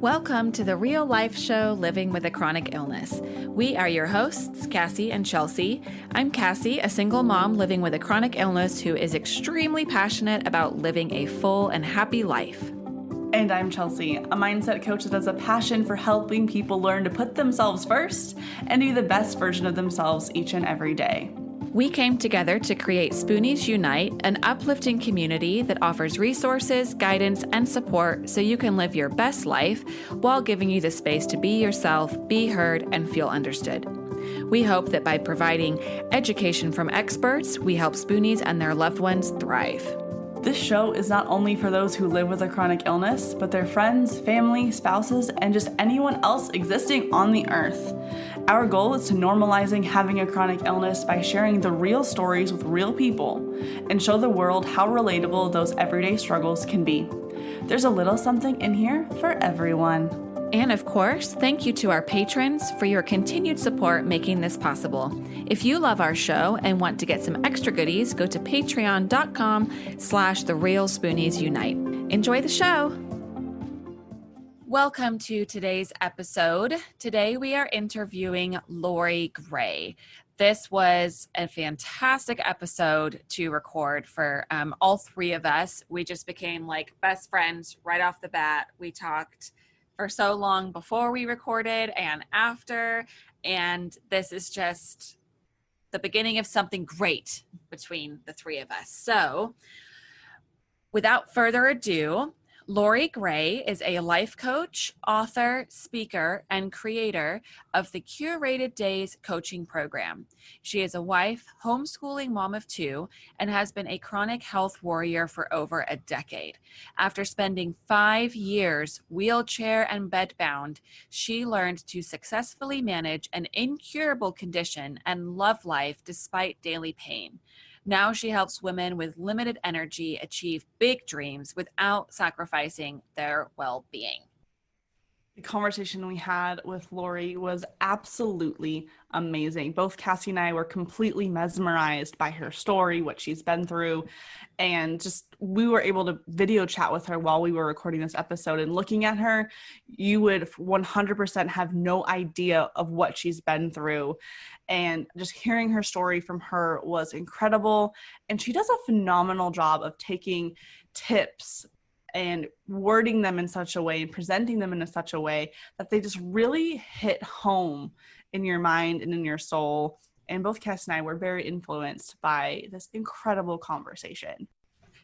Welcome to the real life show, Living with a Chronic Illness. We are your hosts, Cassie and Chelsea. I'm Cassie, a single mom living with a chronic illness who is extremely passionate about living a full and happy life. And I'm Chelsea, a mindset coach that has a passion for helping people learn to put themselves first and be the best version of themselves each and every day. We came together to create Spoonies Unite, an uplifting community that offers resources, guidance, and support so you can live your best life while giving you the space to be yourself, be heard, and feel understood. We hope that by providing education from experts, we help Spoonies and their loved ones thrive. This show is not only for those who live with a chronic illness, but their friends, family, spouses, and just anyone else existing on the earth. Our goal is to normalizing having a chronic illness by sharing the real stories with real people and show the world how relatable those everyday struggles can be. There's a little something in here for everyone. And of course, thank you to our patrons for your continued support making this possible. If you love our show and want to get some extra goodies, go to patreon.com/TheRealSpooniesUnite. Enjoy the show. Welcome to today's episode. Today we are interviewing Lorrie Gray. This was a fantastic episode to record for all three of us. We just became like best friends right off the bat. We talked for so long before we recorded and after, and this is just the beginning of something great between the three of us. So without further ado, Lorrie Gray is a life coach, author, speaker, and creator of the Curated Days coaching program. She is a wife, homeschooling mom of two, and has been a chronic health warrior for over a decade. After spending 5 years wheelchair and bedbound, she learned to successfully manage an incurable condition and love life despite daily pain. Now she helps women with limited energy achieve big dreams without sacrificing their well-being. The conversation we had with Lorrie was absolutely amazing. Both Cassie and I were completely mesmerized by her story, what she's been through, and just we were able to video chat with her while we were recording this episode. And looking at her, you would 100% have no idea of what she's been through. And just hearing her story from her was incredible. And she does a phenomenal job of taking tips and wording them in such a way and presenting them in such a way that they just really hit home in your mind and in your soul. And both Cass and I were very influenced by this incredible conversation.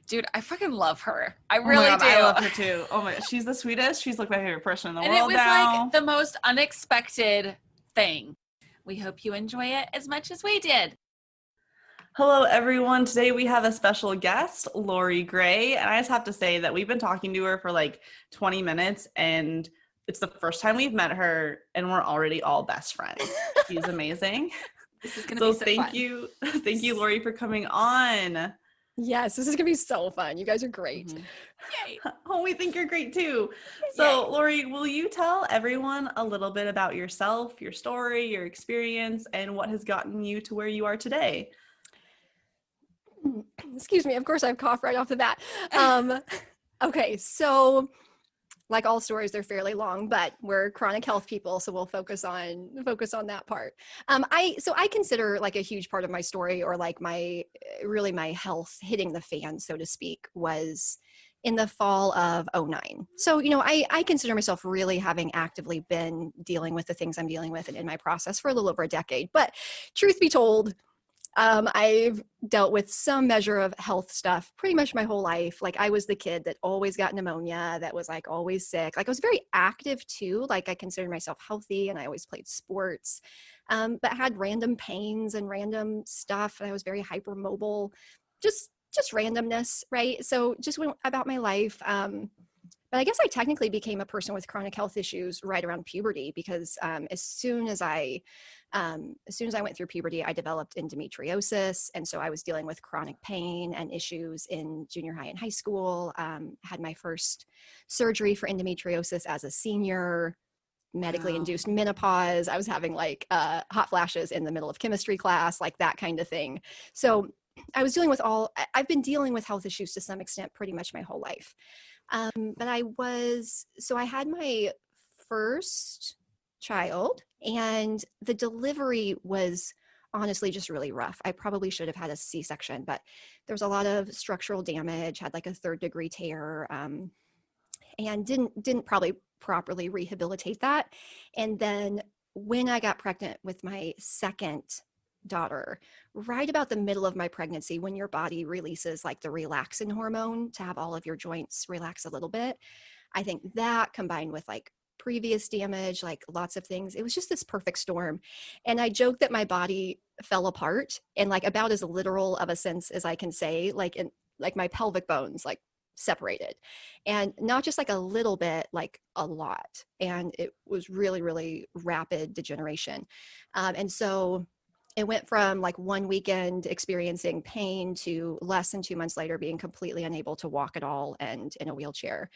Dude, I fucking love her. I really do. I love her too. Oh my God, she's the sweetest. She's like my favorite person in the world now. And it was like the most unexpected thing. We hope you enjoy it as much as we did. Hello, everyone. Today we have a special guest, Lorrie Gray. And I just have to say that we've been talking to her for like 20 minutes and it's the first time we've met her and we're already all best friends. She's amazing. This is going to be so thank fun. you. Thank you, Lorrie, for coming on. Yes, this is going to be so fun. You guys are great. Mm-hmm. Yay. Oh, we think you're great too. So, Lorrie, will you tell everyone a little bit about yourself, your story, your experience, and what has gotten you to where you are today? Excuse me. Of course, I have cough right off the bat. Okay, so like all stories, they're fairly long, but we're chronic health people, so we'll focus on that part. I consider like a huge part of my story, or like my health hitting the fan, so to speak, was in the fall of 2009. So, I consider myself really having actively been dealing with the things I'm dealing with and in my process for a little over a decade. But truth be told, I've dealt with some measure of health stuff pretty much my whole life. Like I was the kid that always got pneumonia, that was like always sick. Like I was very active too. Like I considered myself healthy and I always played sports, but had random pains and random stuff. And I was very hypermobile, just randomness, right? So just went about my life. But I guess I technically became a person with chronic health issues right around puberty because as soon as I went through puberty, I developed endometriosis. And so I was dealing with chronic pain and issues in junior high and high school, had my first surgery for endometriosis as a senior, medically induced menopause. I was having like hot flashes in the middle of chemistry class, like that kind of thing. So I've been dealing with health issues to some extent pretty much my whole life. But I had my first child, and the delivery was honestly just really rough. I probably should have had a C-section, but there was a lot of structural damage, had like a 3rd-degree tear, and didn't probably properly rehabilitate that. And then when I got pregnant with my second daughter, right about the middle of my pregnancy, when your body releases like the relaxin hormone to have all of your joints relax a little bit, I think that combined with like previous damage, like lots of things, it was just this perfect storm. And I joke that my body fell apart in like about as literal of a sense as I can say, like in like my pelvic bones like separated, and not just like a little bit, like a lot. And it was really, really rapid degeneration. And so it went from like one weekend experiencing pain to less than 2 months later being completely unable to walk at all and in a wheelchair.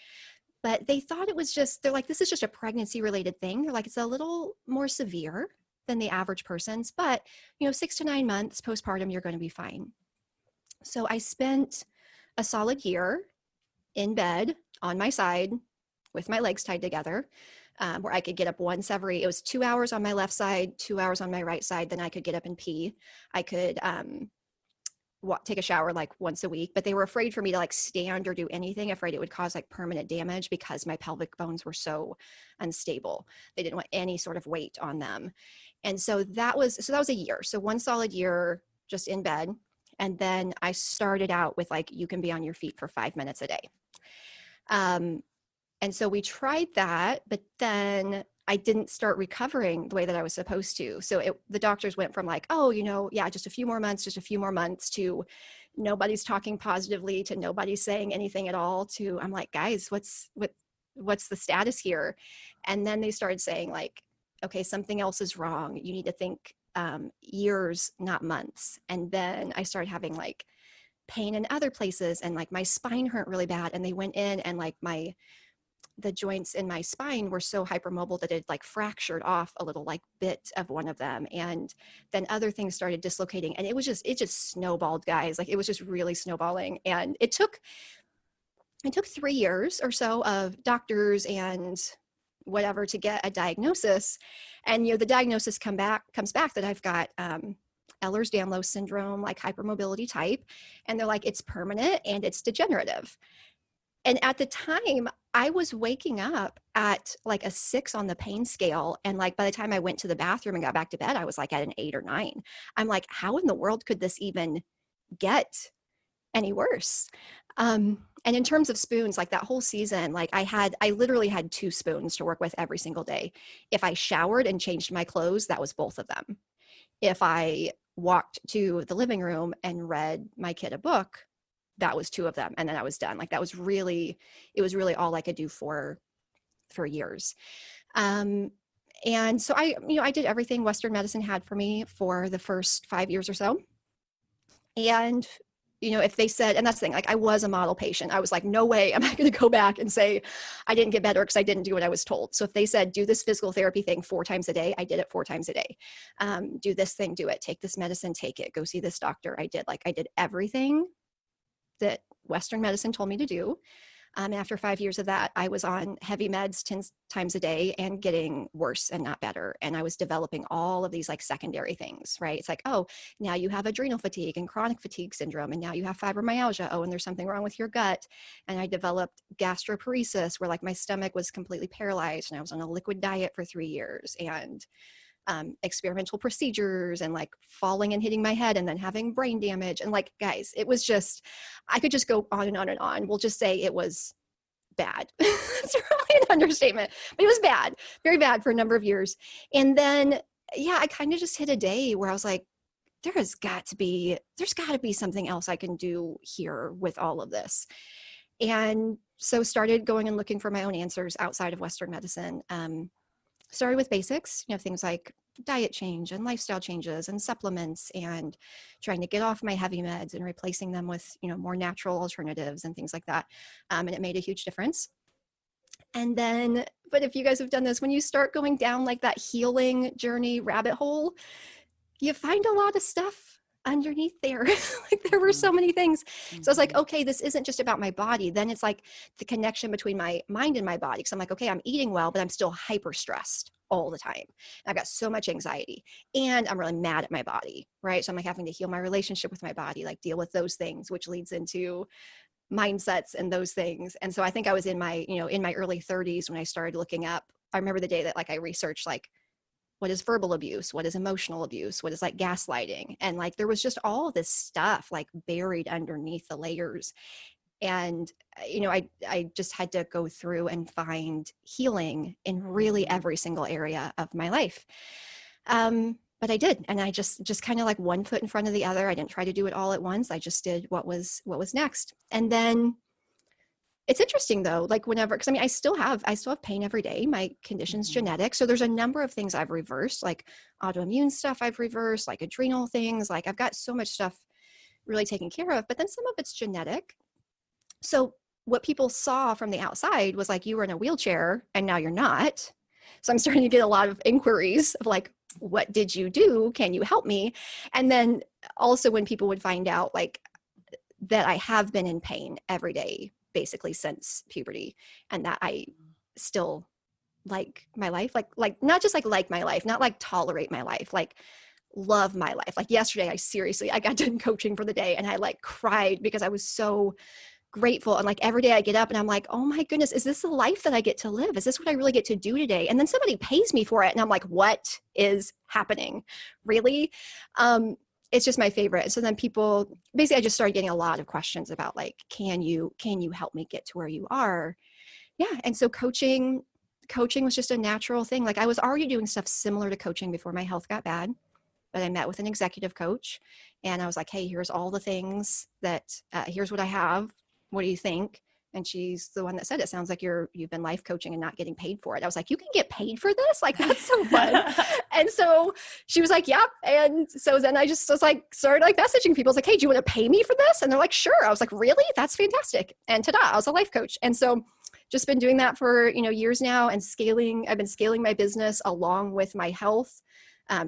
But they thought it was just, they're like, this is just a pregnancy related thing. They're like, it's a little more severe than the average person's, but 6 to 9 months postpartum, you're going to be fine. So I spent a solid year in bed on my side with my legs tied together, where I could get up once every, it was 2 hours on my left side, 2 hours on my right side. Then I could get up and pee. I could take a shower like once a week, but they were afraid for me to like stand or do anything, afraid it would cause like permanent damage because my pelvic bones were so unstable. They didn't want any sort of weight on them. And so that was a year. So one solid year just in bed. And then I started out with like, you can be on your feet for 5 minutes a day. And so we tried that, but then I didn't start recovering the way that I was supposed to. So the doctors went from like, oh, yeah, just a few more months to nobody's talking positively to nobody's saying anything at all to, I'm like, guys, what's the status here? And then they started saying like, okay, something else is wrong. You need to think years, not months. And then I started having like pain in other places, and like my spine hurt really bad. And they went in and like the joints in my spine were so hypermobile that it like fractured off a little like bit of one of them. And then other things started dislocating, and it just snowballed, guys. Like it was just really snowballing. And it took 3 years or so of doctors and whatever to get a diagnosis. And the diagnosis comes back that I've got Ehlers-Danlos syndrome, like hypermobility type. And they're like, it's permanent and it's degenerative. And at the time, I was waking up at like a 6 on the pain scale. And like by the time I went to the bathroom and got back to bed, I was like at an 8 or 9. I'm like, how in the world could this even get any worse? And in terms of spoons, like that whole season, like I literally had 2 spoons to work with every single day. If I showered and changed my clothes, that was both of them. If I walked to the living room and read my kid a book, that was 2 of them. And then I was done. Like it was really all I could do for years. And so I did everything Western medicine had for me for the first 5 years or so. And, if they said, and that's the thing, like I was a model patient, I was like, no way am I going to go back and say I didn't get better because I didn't do what I was told. So if they said, do this physical therapy thing 4 times a day, I did it 4 times a day. Do this thing, do it, take this medicine, take it, go see this doctor. I did everything that Western medicine told me to do. After 5 years of that, I was on heavy meds 10 times a day and getting worse and not better. And I was developing all of these like secondary things, right? It's like, oh, now you have adrenal fatigue and chronic fatigue syndrome. And now you have fibromyalgia. Oh, and there's something wrong with your gut. And I developed gastroparesis where like my stomach was completely paralyzed, and I was on a liquid diet for 3 years, and experimental procedures, and like falling and hitting my head and then having brain damage. And like, guys, it was just, I could just go on and on and on. We'll just say it was bad. It's really an understatement, but it was bad, very bad for a number of years. And then, yeah, I kind of just hit a day where I was like, there's got to be something else I can do here with all of this. And so started going and looking for my own answers outside of Western medicine. Started with basics, things like diet change and lifestyle changes and supplements, and trying to get off my heavy meds and replacing them with, more natural alternatives and things like that. And it made a huge difference. And then, but if you guys have done this, when you start going down like that healing journey rabbit hole, you find a lot of stuff underneath there. Like there were so many things. So I was like, okay, this isn't just about my body. Then it's like the connection between my mind and my body. Cause I'm like, okay, I'm eating well, but I'm still hyper stressed all the time. I've got so much anxiety and I'm really mad at my body. Right. So I'm like having to heal my relationship with my body, like deal with those things, which leads into mindsets and those things. And so I think I was in my, in my early 30s when I started looking up. I remember the day that like I researched like, what is verbal abuse? What is emotional abuse? What is like gaslighting? And like, there was just all this stuff like buried underneath the layers. And, I just had to go through and find healing in really every single area of my life. But I did. And I just kind of like one foot in front of the other. I didn't try to do it all at once. I just did what was next. And then it's interesting though, like whenever, cause I mean, I still have pain every day. My condition's genetic. So there's a number of things I've reversed, like autoimmune stuff I've reversed, like adrenal things, like I've got so much stuff really taken care of, but then some of it's genetic. So what people saw from the outside was like, you were in a wheelchair and now you're not. So I'm starting to get a lot of inquiries of like, what did you do? Can you help me? And then also when people would find out like that I have been in pain every day, basically since puberty, and that I still like my life, like not just like my life, not like tolerate my life, like love my life. Like yesterday, I got done coaching for the day and I like cried because I was so grateful. And like every day I get up and I'm like, oh my goodness, is this the life that I get to live? Is this what I really get to do today? And then somebody pays me for it. And I'm like, what is happening? Really? It's just my favorite. So then people, basically I just started getting a lot of questions about like, can you help me get to where you are? Yeah. And so coaching was just a natural thing. Like I was already doing stuff similar to coaching before my health got bad, but I met with an executive coach and I was like, hey, here's all the things that, here's what I have. What do you think? And she's the one that said, it sounds like you've been life coaching and not getting paid for it. I was like, you can get paid for this? Like, that's so fun. And so she was like, yep. And so then I just was like, started like messaging people. I was like, hey, do you want to pay me for this? And they're like, sure. I was like, really? That's fantastic. And ta-da, I was a life coach. And so just been doing that for, years now and I've been scaling my business along with my health,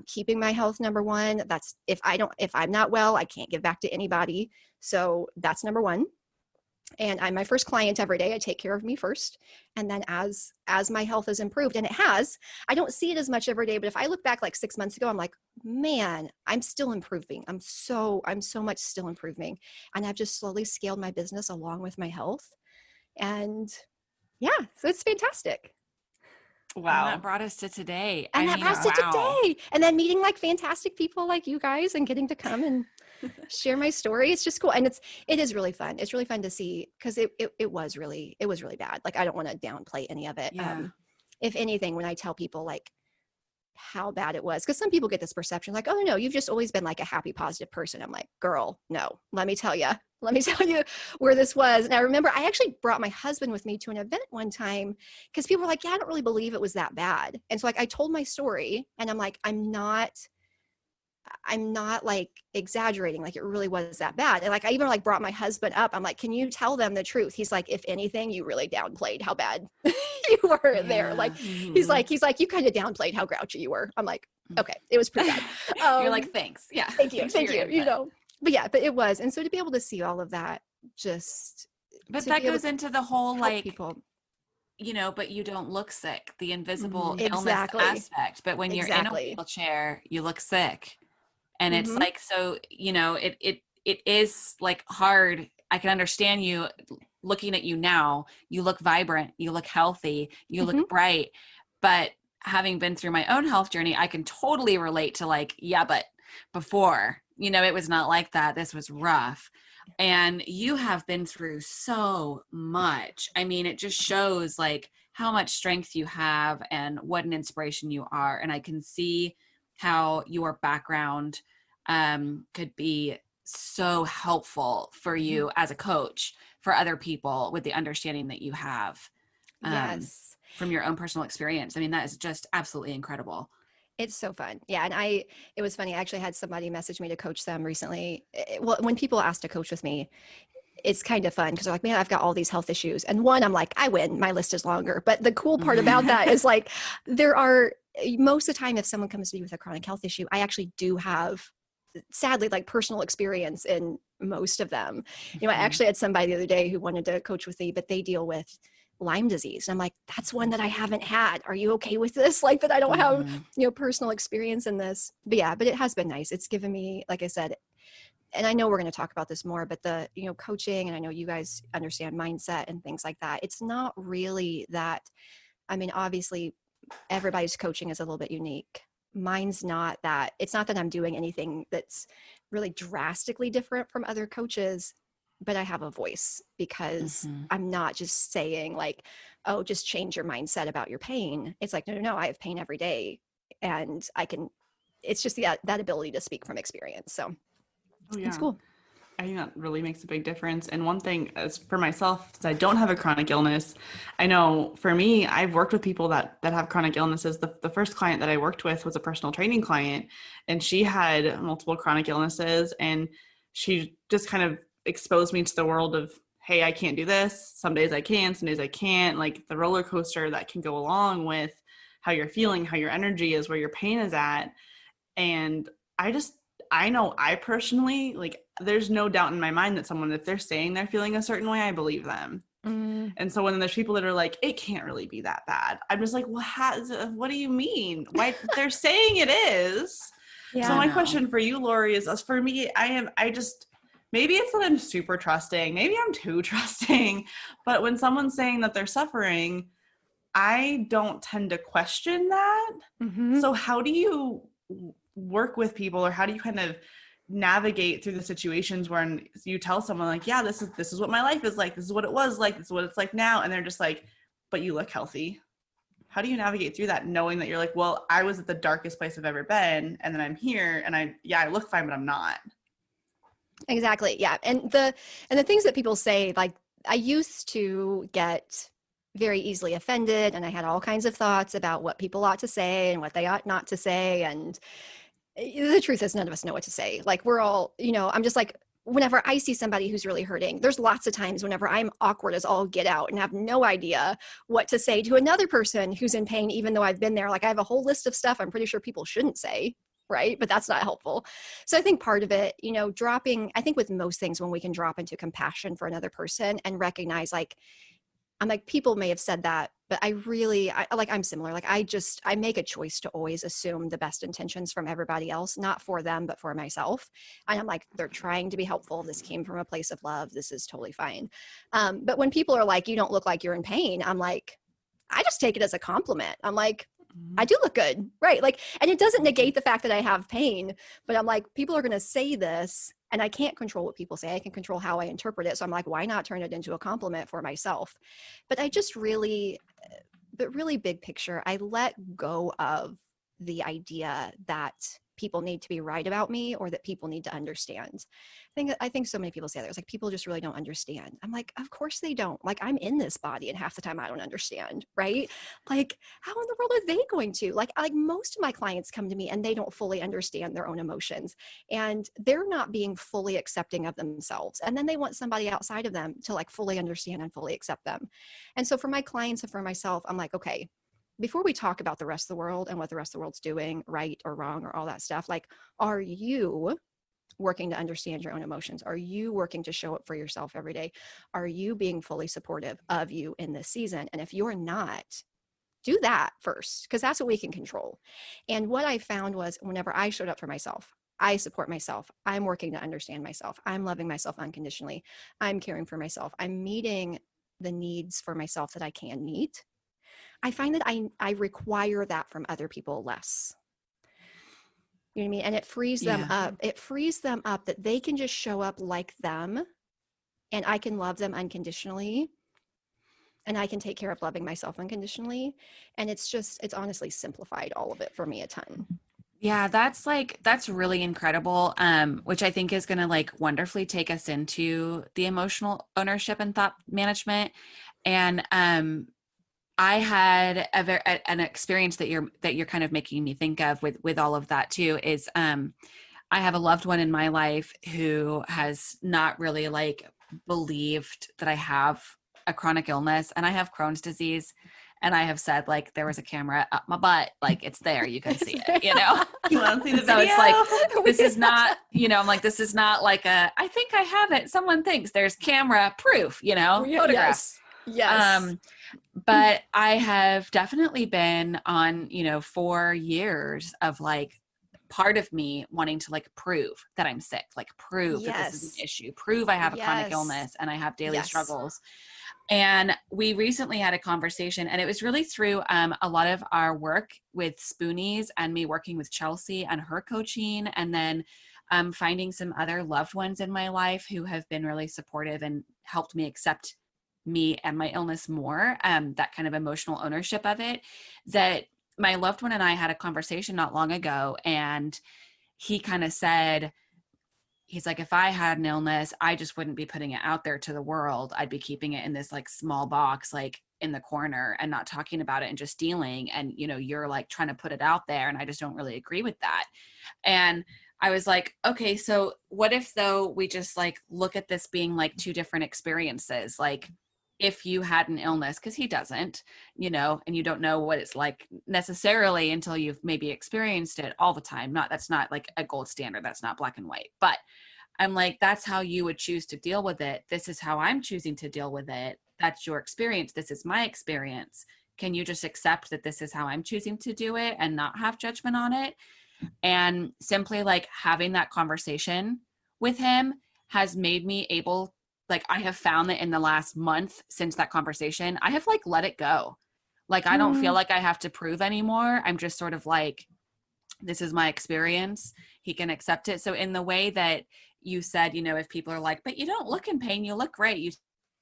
keeping my health number one. That's if I'm not well, I can't give back to anybody. So that's number one. And I'm my first client every day. I take care of me first. And then as my health has improved, and it has, I don't see it as much every day, but if I look back like 6 months ago, I'm like, man, I'm still improving. I'm so much still improving. And I've just slowly scaled my business along with my health. And yeah, so it's fantastic. Wow. And that brought us to today. And that brought us to today. And then meeting like fantastic people like you guys and getting to come and share my story. It's just cool. And it is really fun. It's really fun to see because it was really bad. Like I don't want to downplay any of it. Yeah. If anything, when I tell people like how bad it was, because some people get this perception like, oh no, you've just always been like a happy, positive person. I'm like, girl, no, let me tell you where this was. And I remember I actually brought my husband with me to an event one time because people were like, yeah, I don't really believe it was that bad. And so like I told my story and I'm like, I'm not like exaggerating. Like it really was that bad. And like, I even like brought my husband up. I'm like, can you tell them the truth? He's like, if anything, you really downplayed how bad you were there. Like, he's like, you kind of downplayed how grouchy you were. I'm like, okay, it was pretty bad. You're like, thanks. Yeah. Thank you. But yeah, but it was. And so to be able to see all of that, but that goes into the whole, like, people, but you don't look sick, the invisible illness aspect. But when you're in a wheelchair, you look sick. And it's like, so, it is like hard. I can understand you looking at you now. You look vibrant, you look healthy, you look bright. But having been through my own health journey, I can totally relate to like, yeah, but before, it was not like that. This was rough. And you have been through so much. I mean, it just shows like how much strength you have and what an inspiration you are. And I can see how your background could be so helpful for you as a coach for other people with the understanding that you have from your own personal experience. I mean, that is just absolutely incredible. It's so fun. Yeah. And it was funny. I actually had somebody message me to coach them recently. Well, when people ask to coach with me, it's kind of fun because they're like, man, I've got all these health issues. And one, I'm like, I win. My list is longer. But the cool part about that is like, most of the time, if someone comes to me with a chronic health issue, I actually do have sadly like personal experience in most of them. I actually had somebody the other day who wanted to coach with me, but they deal with Lyme disease. And I'm like, that's one that I haven't had. Are you okay with this? Like that I don't have, personal experience in this. But yeah, but it has been nice. It's given me, like I said, and I know we're going to talk about this more, but the, coaching, and I know you guys understand mindset and things like that. It's not really that, obviously everybody's coaching is a little bit unique. Mine's not that. It's not that I'm doing anything that's really drastically different from other coaches, but I have a voice because I'm not just saying like, oh, just change your mindset about your pain. It's like, no, I have pain every day, and it's just that ability to speak from experience. So it's cool. I think that really makes a big difference. And one thing is for myself, since I don't have a chronic illness, I know for me, I've worked with people that have chronic illnesses. The first client that I worked with was a personal training client, and she had multiple chronic illnesses, and she just kind of exposed me to the world of, hey, I can't do this. Some days I can, some days I can't. Like the roller coaster that can go along with how you're feeling, how your energy is, where your pain is at. And I know I personally, like, there's no doubt in my mind that someone, if they're saying they're feeling a certain way, I believe them. And so when there's people that are like, it can't really be that bad, I'm just like, well, what do you mean? Why? They're saying it is. Yeah, so my question for you, Lorrie, is, as for me, maybe it's that I'm super trusting. Maybe I'm too trusting. But when someone's saying that they're suffering, I don't tend to question that. So how do you work with people, or how do you kind of navigate through the situations where you tell someone like, yeah, this is what my life is like, this is what it was like, this is what it's like now, and they're just like, but you look healthy? How do you navigate through that, knowing that you're like, well, I was at the darkest place I've ever been, and then I'm here, and I look fine, but I'm not? Exactly. Yeah. And the things that people say, like, I used to get very easily offended, and I had all kinds of thoughts about what people ought to say and what they ought not to say. And the truth is, none of us know what to say. Like, we're all, I'm just like, whenever I see somebody who's really hurting, there's lots of times whenever I'm awkward as all get out and have no idea what to say to another person who's in pain, even though I've been there. Like, I have a whole list of stuff I'm pretty sure people shouldn't say, right? But that's not helpful. So I think part of it, I think with most things, when we can drop into compassion for another person and recognize, like, I'm like, people may have said that, but I'm similar. Like, I make a choice to always assume the best intentions from everybody else, not for them, but for myself. And I'm like, they're trying to be helpful. This came from a place of love. This is totally fine. But when people are like, you don't look like you're in pain, I'm like, I just take it as a compliment. I'm like, I do look good, right? Like, and it doesn't negate the fact that I have pain, but I'm like, people are going to say this, and I can't control what people say. I can control how I interpret it. So I'm like, why not turn it into a compliment for myself? But but really big picture, I let go of the idea that people need to be right about me, or that people need to understand. I think so many people say that. It's like, people just really don't understand. I'm like, of course they don't. Like, I'm in this body, and half the time I don't understand, right? Like, how in the world are they going to? Like most of my clients come to me and they don't fully understand their own emotions, and they're not being fully accepting of themselves. And then they want somebody outside of them to like fully understand and fully accept them. And so for my clients and for myself, I'm like, okay, before we talk about the rest of the world and what the rest of the world's doing, right or wrong, or all that stuff, like, are you working to understand your own emotions? Are you working to show up for yourself every day? Are you being fully supportive of you in this season? And if you're not, do that first, because that's what we can control. And what I found was, whenever I showed up for myself, I support myself, I'm working to understand myself, I'm loving myself unconditionally, I'm caring for myself, I'm meeting the needs for myself that I can meet, I find that I require that from other people less. You know what I mean? And it frees them up. It frees them up that they can just show up like them, and I can love them unconditionally, and I can take care of loving myself unconditionally. And it's honestly simplified all of it for me a ton. Yeah, that's really incredible. Which I think is going to like wonderfully take us into the emotional ownership and thought management. And, I had an experience that you're kind of making me think of with all of that too, is, I have a loved one in my life who has not really like believed that I have a chronic illness, and I have Crohn's disease. And I have said, like, there was a camera up my butt, like, it's there, you can see it, you know? You want to see the So video? it's like, this is not, you know, I'm like, this is not like I think I have it. Someone thinks there's camera proof, you know, photographs. Yes. But I have definitely been on, you know, 4 years of like part of me wanting to like prove that I'm sick, like prove that this is an issue, prove I have a chronic illness and I have daily struggles. And we recently had a conversation, and it was really through a lot of our work with Spoonies and me working with Chelsea and her coaching, and then finding some other loved ones in my life who have been really supportive and helped me accept me and my illness more, that kind of emotional ownership of it, that my loved one and I had a conversation not long ago, and he kind of said, he's like, if I had an illness, I just wouldn't be putting it out there to the world. I'd be keeping it in this like small box, like in the corner, and not talking about it and just dealing. And, you know, you're like trying to put it out there. And I just don't really agree with that. And I was like, okay, so what if though we just like look at this being like two different experiences? Like if you had an illness, because he doesn't, you know, and you don't know what it's like necessarily until you've maybe experienced it all the time. That's not like a gold standard. That's not black and white. But I'm like, that's how you would choose to deal with it. This is how I'm choosing to deal with it. That's your experience. This is my experience. Can you just accept that this is how I'm choosing to do it and not have judgment on it? And simply like having that conversation with him has made me able, like, I have found that in the last month since that conversation, I have like let it go. Like, I don't feel like I have to prove anymore. I'm just sort of like, this is my experience. He can accept it. So in the way that you said, you know, if people are like, but you don't look in pain, you look great, you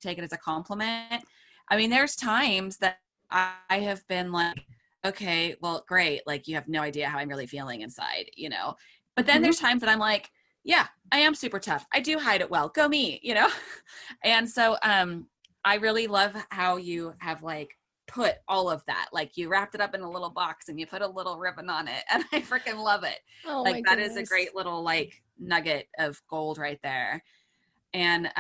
take it as a compliment. I mean, there's times that I have been like, okay, well, great. Like, you have no idea how I'm really feeling inside, you know? But then there's times that I'm like, yeah, I am super tough. I do hide it well. Go me, you know? And so I really love how you have like put all of that, like you wrapped it up in a little box and you put a little ribbon on it, and I freaking love it. Oh, like that is a goodness. great little like nugget of gold right there. And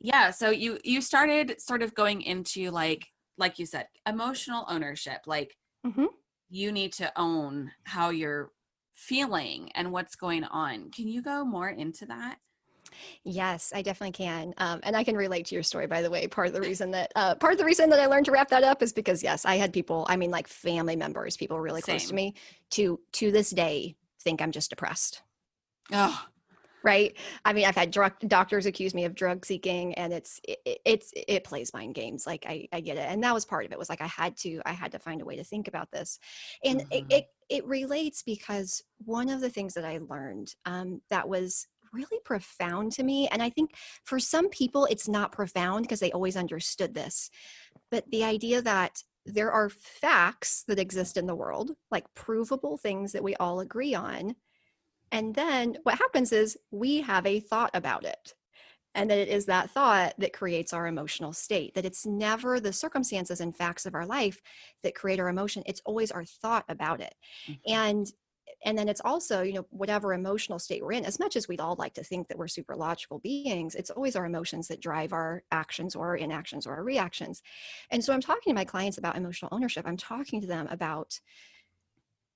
yeah, so you started sort of going into like you said, emotional ownership. Like you need to own how you're feeling and what's going on. Can you go more into that? Yes, I definitely can. And I can relate to your story, by the way. Part of the reason that I learned to wrap that up is because, yes, I had people, I mean, like family members, people really close to Same. me, to this day think I'm just depressed. Oh, Right. I mean, I've had doctors accuse me of drug seeking, and it plays mind games. Like I get it. And that was part of it, was like, I had to find a way to think about this. And it relates because one of the things that I learned that was really profound to me, and I think for some people it's not profound because they always understood this, but the idea that there are facts that exist in the world, like provable things that we all agree on. And then what happens is we have a thought about it. And that it is that thought that creates our emotional state, that it's never the circumstances and facts of our life that create our emotion. It's always our thought about it. And then it's also, you know, whatever emotional state we're in, as much as we'd all like to think that we're super logical beings, it's always our emotions that drive our actions or our inactions or our reactions. And so I'm talking to my clients about emotional ownership. I'm talking to them about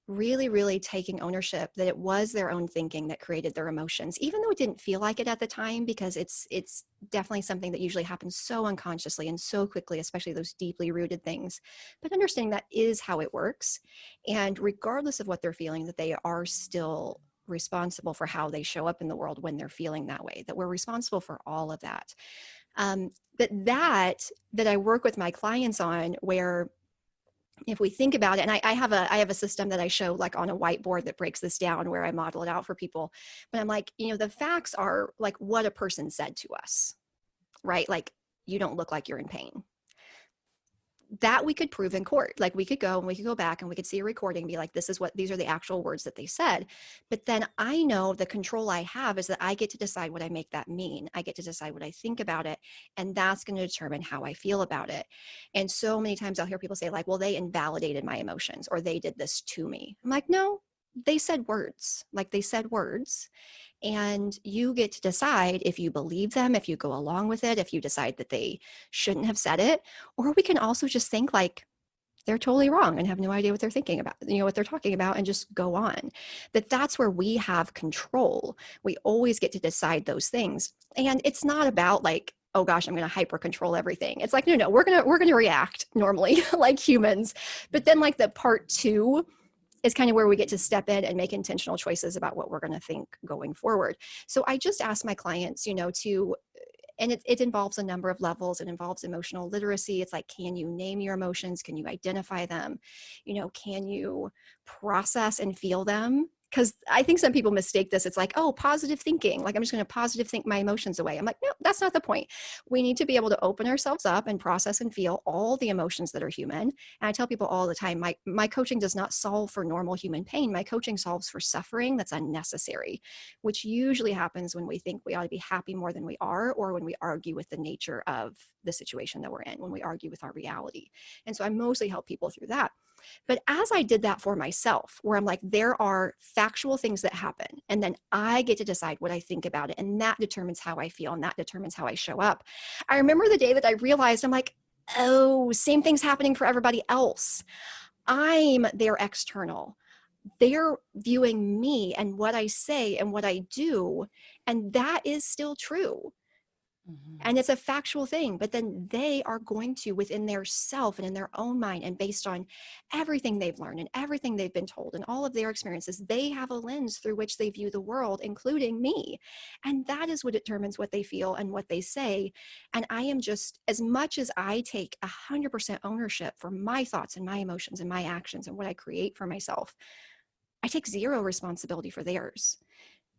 really, really taking ownership that it was their own thinking that created their emotions, even though it didn't feel like it at the time, because it's definitely something that usually happens so unconsciously and so quickly, especially those deeply rooted things. But understanding that is how it works. And regardless of what they're feeling, that they are still responsible for how they show up in the world when they're feeling that way, that we're responsible for all of that. That I work with my clients on, where if we think about it, and I have a system that I show like on a whiteboard that breaks this down, where I model it out for people. But I'm like, you know, the facts are like what a person said to us, right? Like, you don't look like you're in pain. That we could prove in court. Like, we could go back and we could see a recording, be like, these are the actual words that they said. But then I know the control I have is that I get to decide what I make that mean. I get to decide what I think about it. And that's going to determine how I feel about it. And so many times I'll hear people say like, well, they invalidated my emotions, or they did this to me. I'm like, no, they said words. Like, they said words. And you get to decide if you believe them, if you go along with it, if you decide that they shouldn't have said it, or we can also just think like they're totally wrong and have no idea what they're thinking about, what they're talking about, and just go on. That's where we have control. We always get to decide those things. And it's not about like, oh gosh, I'm going to hyper control everything. It's like, no, we're going to react normally like humans. But then like the part 2 is kind of where we get to step in and make intentional choices about what we're going to think going forward. So I just ask my clients, and it involves a number of levels. It involves emotional literacy. It's like, can you name your emotions? Can you identify them? Can you process and feel them? Because I think some people mistake this. It's like, oh, positive thinking. Like, I'm just going to positive think my emotions away. I'm like, no, that's not the point. We need to be able to open ourselves up and process and feel all the emotions that are human. And I tell people all the time, my coaching does not solve for normal human pain. My coaching solves for suffering that's unnecessary, which usually happens when we think we ought to be happy more than we are, or when we argue with the nature of the situation that we're in, when we argue with our reality. And so I mostly help people through that. But as I did that for myself, where I'm like, there are factual things that happen, and then I get to decide what I think about it, and that determines how I feel, and that determines how I show up. I remember the day that I realized, I'm like, oh, same thing's happening for everybody else. I'm their external. They're viewing me and what I say and what I do, and that is still true. And it's a factual thing, but then they are going to, within their self and in their own mind, and based on everything they've learned and everything they've been told and all of their experiences, they have a lens through which they view the world, including me. And that is what determines what they feel and what they say. And I am just, as much as I take 100% ownership for my thoughts and my emotions and my actions and what I create for myself, I take zero responsibility for theirs.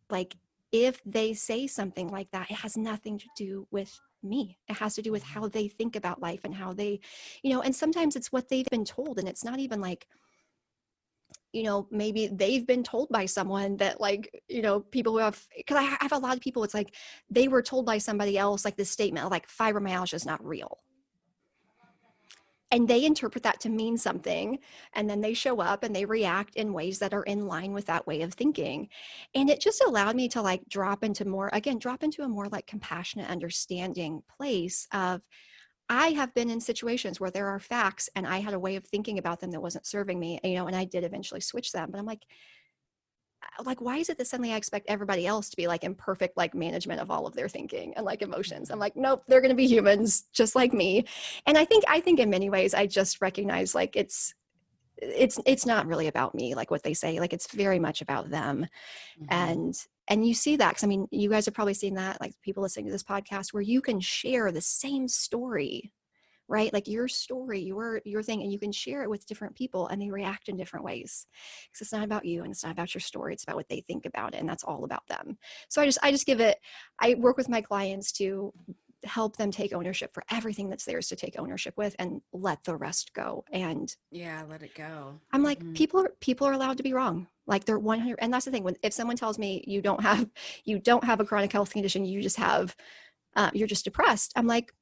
Like, if they say something like that, it has nothing to do with me. It has to do with how they think about life and how they, and sometimes it's what they've been told. And it's not even like, maybe they've been told by someone that like, people who have, because I have a lot of people, it's like they were told by somebody else, like this statement, like fibromyalgia is not real. And they interpret that to mean something, and then they show up and they react in ways that are in line with that way of thinking. And it just allowed me to like drop into a more like compassionate, understanding place of, I have been in situations where there are facts and I had a way of thinking about them that wasn't serving me, and I did eventually switch them. But I'm like, why is it that suddenly I expect everybody else to be like in perfect like management of all of their thinking and like emotions? I'm like, nope, they're going to be humans just like me. And I think in many ways I just recognize like it's not really about me, like what they say, like it's very much about them. And you see that, because I mean, you guys have probably seen that, like people listening to this podcast, where you can share the same story, right? Like your story, your thing, and you can share it with different people and they react in different ways, because it's not about you and it's not about your story. It's about what they think about it. And that's all about them. So I work with my clients to help them take ownership for everything that's theirs to take ownership with, and let the rest go. And let it go. I'm like, people are allowed to be wrong. Like they're 100. And that's the thing, if someone tells me you don't have a chronic health condition, you just have, you're just depressed, I'm like,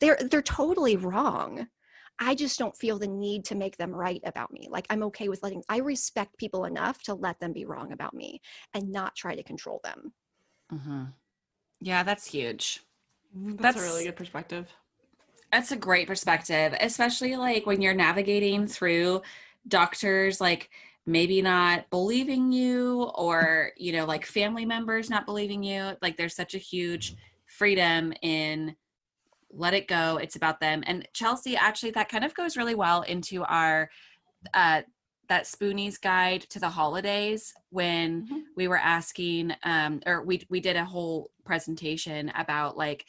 they're totally wrong. I just don't feel the need to make them right about me. Like I'm okay with I respect people enough to let them be wrong about me and not try to control them. Yeah, that's huge. That's a really good perspective. That's a great perspective, especially like when you're navigating through doctors, like maybe not believing you, or, like family members not believing you. Like there's such a huge freedom in let it go. It's about them. And Chelsea, actually, that kind of goes really well into our, that Spoonies guide to the holidays, when we were asking, or we did a whole presentation about like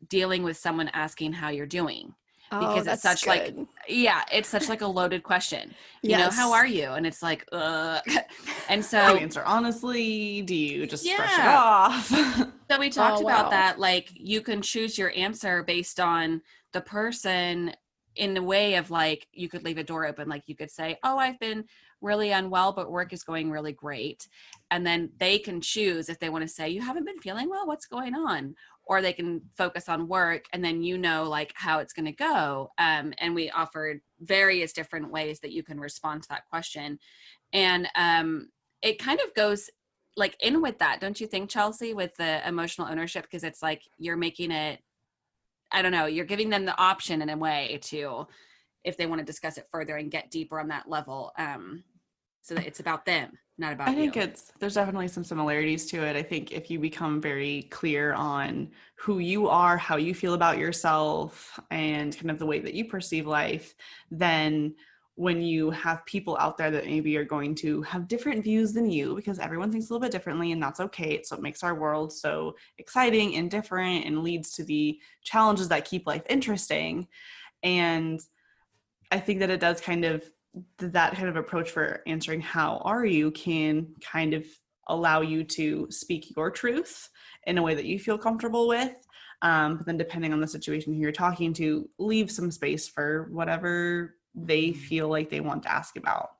dealing with someone asking how you're doing, because it's such good. It's such like a loaded question. How are you? And it's like, and so do you answer honestly? Do you just brush it off? So we talked about that, like you can choose your answer based on the person, in the way of like, you could leave a door open. Like you could say, oh, I've been really unwell, but work is going really great. And then they can choose if they want to say, you haven't been feeling well, what's going on? Or they can focus on work, and then like how it's going to go. And we offered various different ways that you can respond to that question. And it kind of goes like in with that, don't you think, Chelsea, with the emotional ownership? Because it's like you're making it, I don't know, you're giving them the option in a way to, if they want to discuss it further and get deeper on that level, so that it's about them, not about I think you. there's definitely some similarities to it. I think if you become very clear on who you are, how you feel about yourself, and kind of the way that you perceive life, then when you have people out there that maybe are going to have different views than you, because everyone thinks a little bit differently, and that's okay. It's what makes our world so exciting and different and leads to the challenges that keep life interesting. And I think that it does that kind of approach for answering how are you can kind of allow you to speak your truth in a way that you feel comfortable with. But then depending on the situation who you're talking to, leave some space for whatever they feel like they want to ask about.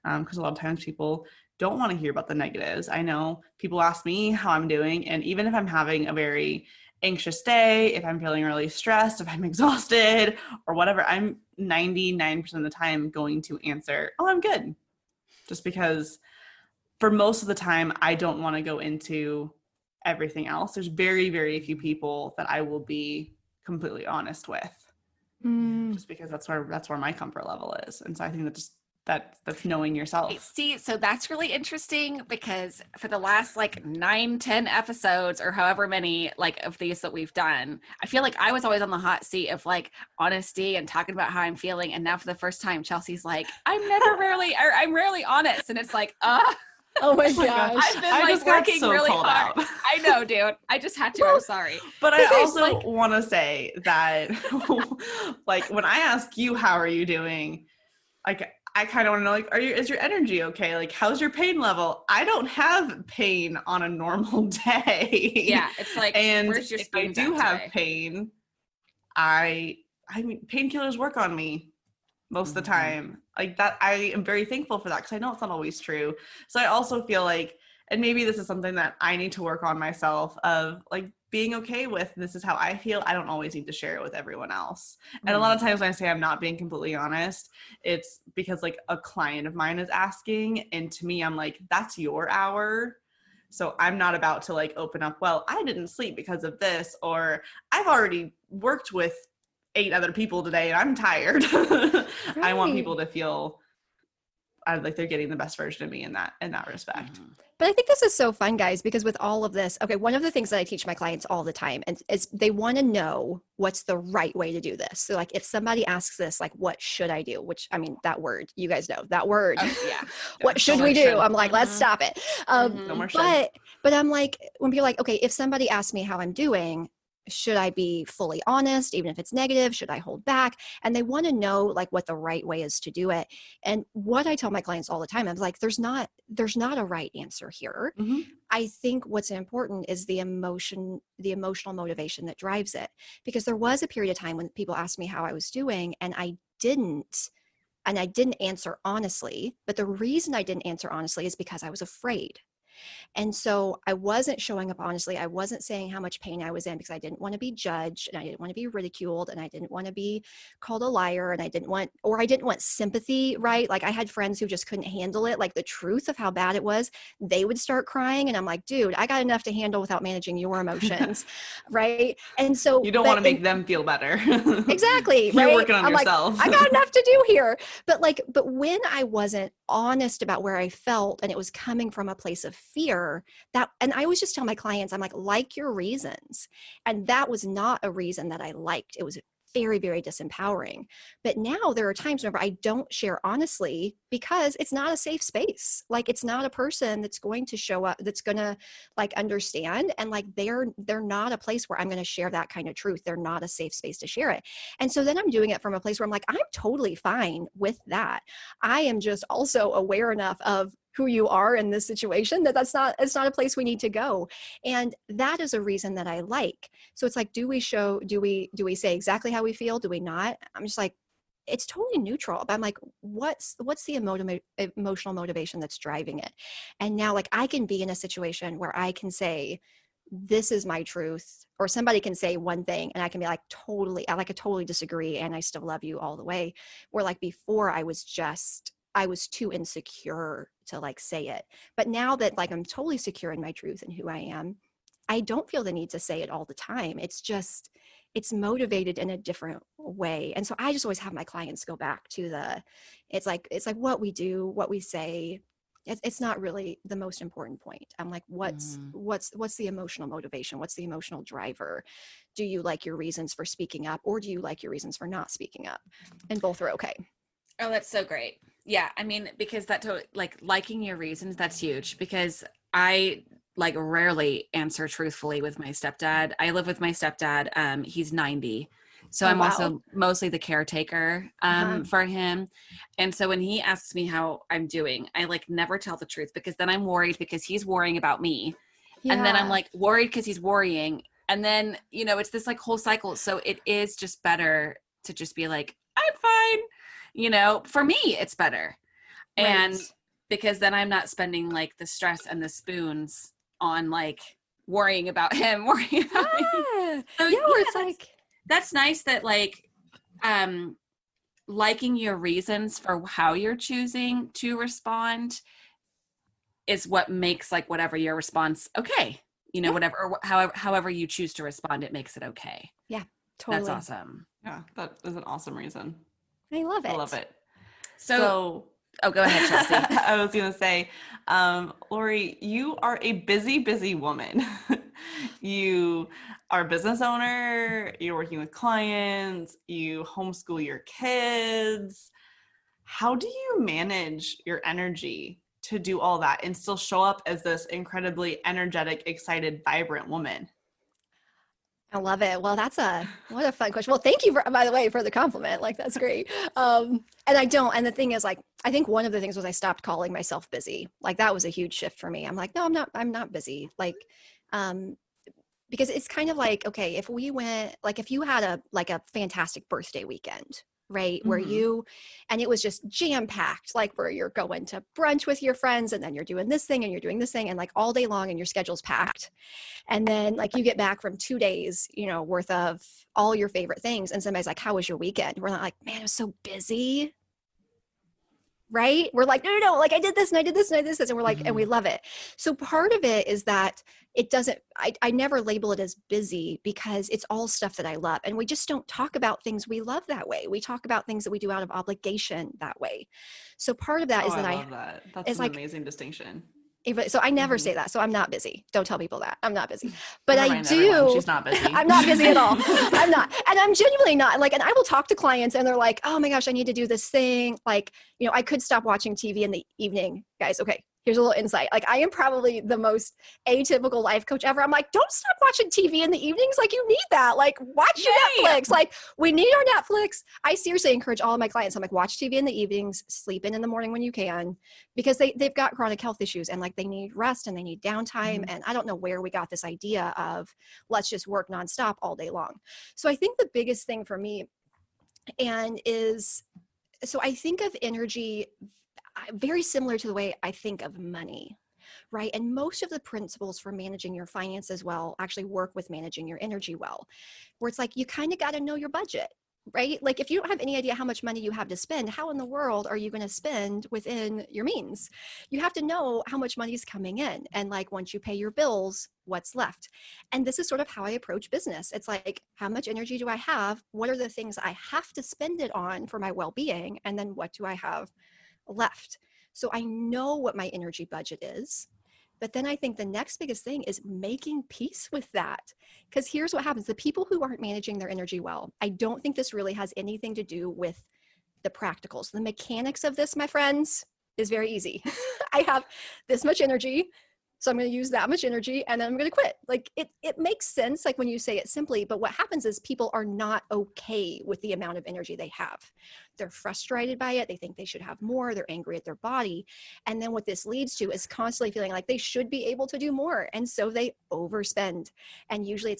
Because a lot of times people don't want to hear about the negatives. I know people ask me how I'm doing, and even if I'm having a very anxious day, if I'm feeling really stressed, if I'm exhausted or whatever, I'm 99% of the time going to answer, oh, I'm good. Just because for most of the time, I don't want to go into everything else. There's very, very few people that I will be completely honest with, just because that's where my comfort level is. And so I think that's knowing yourself. See, so that's really interesting, because for the last like 9-10 episodes or however many like of these that we've done, I feel like I was always on the hot seat of like honesty and talking about how I'm feeling. And now for the first time, Chelsea's like, I'm rarely honest. And it's like, Oh my gosh. I've been like working really hard. I know, dude. I just had to. I'm sorry. But I also want to say that like when I ask you, how are you doing? Like, I kind of want to know, like, is your energy okay? Like, how's your pain level? I don't have pain on a normal day. Yeah, it's like, and where's your if I do have pain, I mean, painkillers work on me most of the time. Like that, I am very thankful for that, because I know it's not always true. So I also feel like, and maybe this is something that I need to work on myself, of like being okay with, this is how I feel. I don't always need to share it with everyone else. And a lot of times when I say I'm not being completely honest, it's because like a client of mine is asking, and to me, I'm like, that's your hour. So I'm not about to like open up, well, I didn't sleep because of this, or I've already worked with 8 other people today and I'm tired. Right. I want people to feel like they're getting the best version of me in that respect. But I think this is so fun, guys, because with all of this, okay, one of the things that I teach my clients all the time is they want to know what's the right way to do this. So like if somebody asks this, like, what should I do? Which, I mean, that word, you guys know that word. Yeah. What should we do? I'm like, let's stop it. No more should. But I'm like, when people are like, okay, if somebody asks me how I'm doing, should I be fully honest, even if it's negative? Should I hold back? And they want to know like what the right way is to do it. And what I tell my clients all the time, I'm like, there's not a right answer here. Mm-hmm. I think what's important is the emotional motivation that drives it. Because there was a period of time when people asked me how I was doing, and I didn't answer honestly. But the reason I didn't answer honestly is because I was afraid. And so I wasn't showing up honestly. I wasn't saying how much pain I was in, because I didn't want to be judged, and I didn't want to be ridiculed, and I didn't want to be called a liar, and I didn't want sympathy, right? Like I had friends who just couldn't handle it. Like the truth of how bad it was, they would start crying. And I'm like, dude, I got enough to handle without managing your emotions. Right. And so you don't want to make them feel better. Exactly. You're right? working on I'm yourself. Like, I got enough to do here. But when I wasn't honest about where I felt, and it was coming from a place of fear, and I always just tell my clients, I'm like your reasons. And that was not a reason that I liked. It was very, very disempowering. But now there are times whenever I don't share honestly, because it's not a safe space. Like it's not a person that's going to show up, that's going to like understand. And like, they're not a place where I'm going to share that kind of truth. They're not a safe space to share it. And so then I'm doing it from a place where I'm like, I'm totally fine with that. I am just also aware enough of who you are in this situation it's not a place we need to go. And that is a reason that I like. So it's like, do we say exactly how we feel? Do we not? I'm just like, it's totally neutral. But I'm like, what's the emotional motivation that's driving it? And now like I can be in a situation where I can say, this is my truth, or somebody can say one thing and I can be like, I totally disagree, and I still love you all the way. Where like before I I was too insecure to like say it. But now that like I'm totally secure in my truth and who I am, I don't feel the need to say it all the time. It's just, it's motivated in a different way. And so I just always have my clients go back to it's like what we do, what we say. It's not really the most important point. I'm like, what's the emotional motivation? What's the emotional driver? Do you like your reasons for speaking up, or do you like your reasons for not speaking up? And both are okay. Oh, that's so great. Yeah. I mean, because like liking your reasons, that's huge, because I like rarely answer truthfully with my stepdad. I live with my stepdad. He's 90. So Oh, I'm wow. also mostly the caretaker for him. And so when he asks me how I'm doing, I like never tell the truth, because then I'm worried because he's worrying about me. Yeah. And then I'm like worried because he's worrying. And then, you know, it's this like whole cycle. So it is just better to just be like, I'm fine. You know, for me, it's better. And Right. because then I'm not spending like the stress and the spoons on like worrying about him, worrying about me. So, Yeah, where it's like, that's nice that like liking your reasons for how you're choosing to respond is what makes like whatever your response okay. You know, whatever, or however you choose to respond, it makes it okay. yeah, totally. That's awesome. Yeah, that is an awesome reason. I love it. I love it. So oh, go ahead, Chelsea. I was going to say, Lorrie, you are a busy, busy woman. You are a business owner, you're working with clients, you homeschool your kids. How do you manage your energy to do all that and still show up as this incredibly energetic, excited, vibrant woman? I love it. Well, what a fun question. Well, thank you by the way, for the compliment. Like, that's great. And the thing is, like, I think one of the things was I stopped calling myself busy. Like, that was a huge shift for me. I'm like, no, I'm not busy. Like, because it's kind of like, okay, if you had a fantastic birthday weekend, right? Where and it was just jam packed, like where you're going to brunch with your friends and then you're doing this thing and you're doing this thing and like all day long and your schedule's packed. And then like you get back from 2 days, worth of all your favorite things. And somebody's like, how was your weekend? We're not like, man, it was so busy. Right? We're like, no, like I did this and I did this and I did this. And we're like, and we love it. So part of it is that I never label it as busy because it's all stuff that I love. And we just don't talk about things we love that way. We talk about things that we do out of obligation that way. So part of that is that I love that. That's an amazing distinction. So I never say that. So I'm not busy. Don't tell people that. I'm not busy. But I do. Everyone. She's not busy. I'm not busy at all. I'm not. And I'm genuinely not. Like, and I will talk to clients and they're like, oh my gosh, I need to do this thing. Like, I could stop watching TV in the evening. Guys, okay, here's a little insight. Like, I am probably the most atypical life coach ever. I'm like, don't stop watching TV in the evenings. Like, you need that. Like, watch your Netflix. Like, we need our Netflix. I seriously encourage all of my clients. I'm like, watch TV in the evenings, sleep in the morning when you can, because they've got chronic health issues and like they need rest and they need downtime. And I don't know where we got this idea of let's just work nonstop all day long. So I think the biggest thing for me so I think of energy very similar to the way I think of money, right? And most of the principles for managing your finances well actually work with managing your energy well, where it's like, you kind of got to know your budget, right? Like, if you don't have any idea how much money you have to spend, how in the world are you going to spend within your means? You have to know how much money is coming in. And like, once you pay your bills, what's left? And this is sort of how I approach business. It's like, how much energy do I have? What are the things I have to spend it on for my well-being? And then what do I have left? So I know what my energy budget is. But then I think the next biggest thing is making peace with that. Because here's what happens. The people who aren't managing their energy well, I don't think this really has anything to do with the practicals. The mechanics of this, my friends, is very easy. I have this much energy, so I'm going to use that much energy and then I'm going to quit. Like, it makes sense, like when you say it simply, but what happens is people are not okay with the amount of energy they have. They're frustrated by it. They think they should have more. They're angry at their body. And then what this leads to is constantly feeling like they should be able to do more. And so they overspend. And usually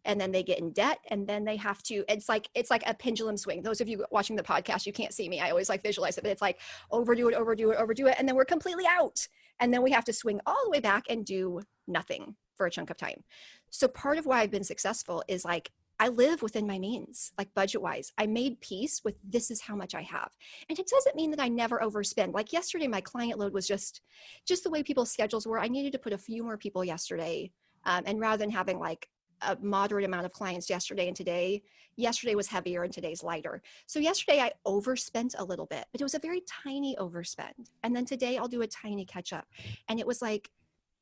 and then they get in debt, and then they have to, it's like a pendulum swing. Those of you watching the podcast, you can't see me. I always like visualize it, but it's like overdo it. And then we're completely out. And then we have to swing all the way back and do nothing for a chunk of time. So part of why I've been successful is like, I live within my means, like budget wise. I made peace with this is how much I have. And it doesn't mean that I never overspend. Like yesterday, my client load was just the way people's schedules were. I needed to put a few more people yesterday. And rather than having like a moderate amount of clients yesterday and today, yesterday was heavier and today's lighter. So yesterday I overspent a little bit, but it was a very tiny overspend. And then today I'll do a tiny catch up. And it was like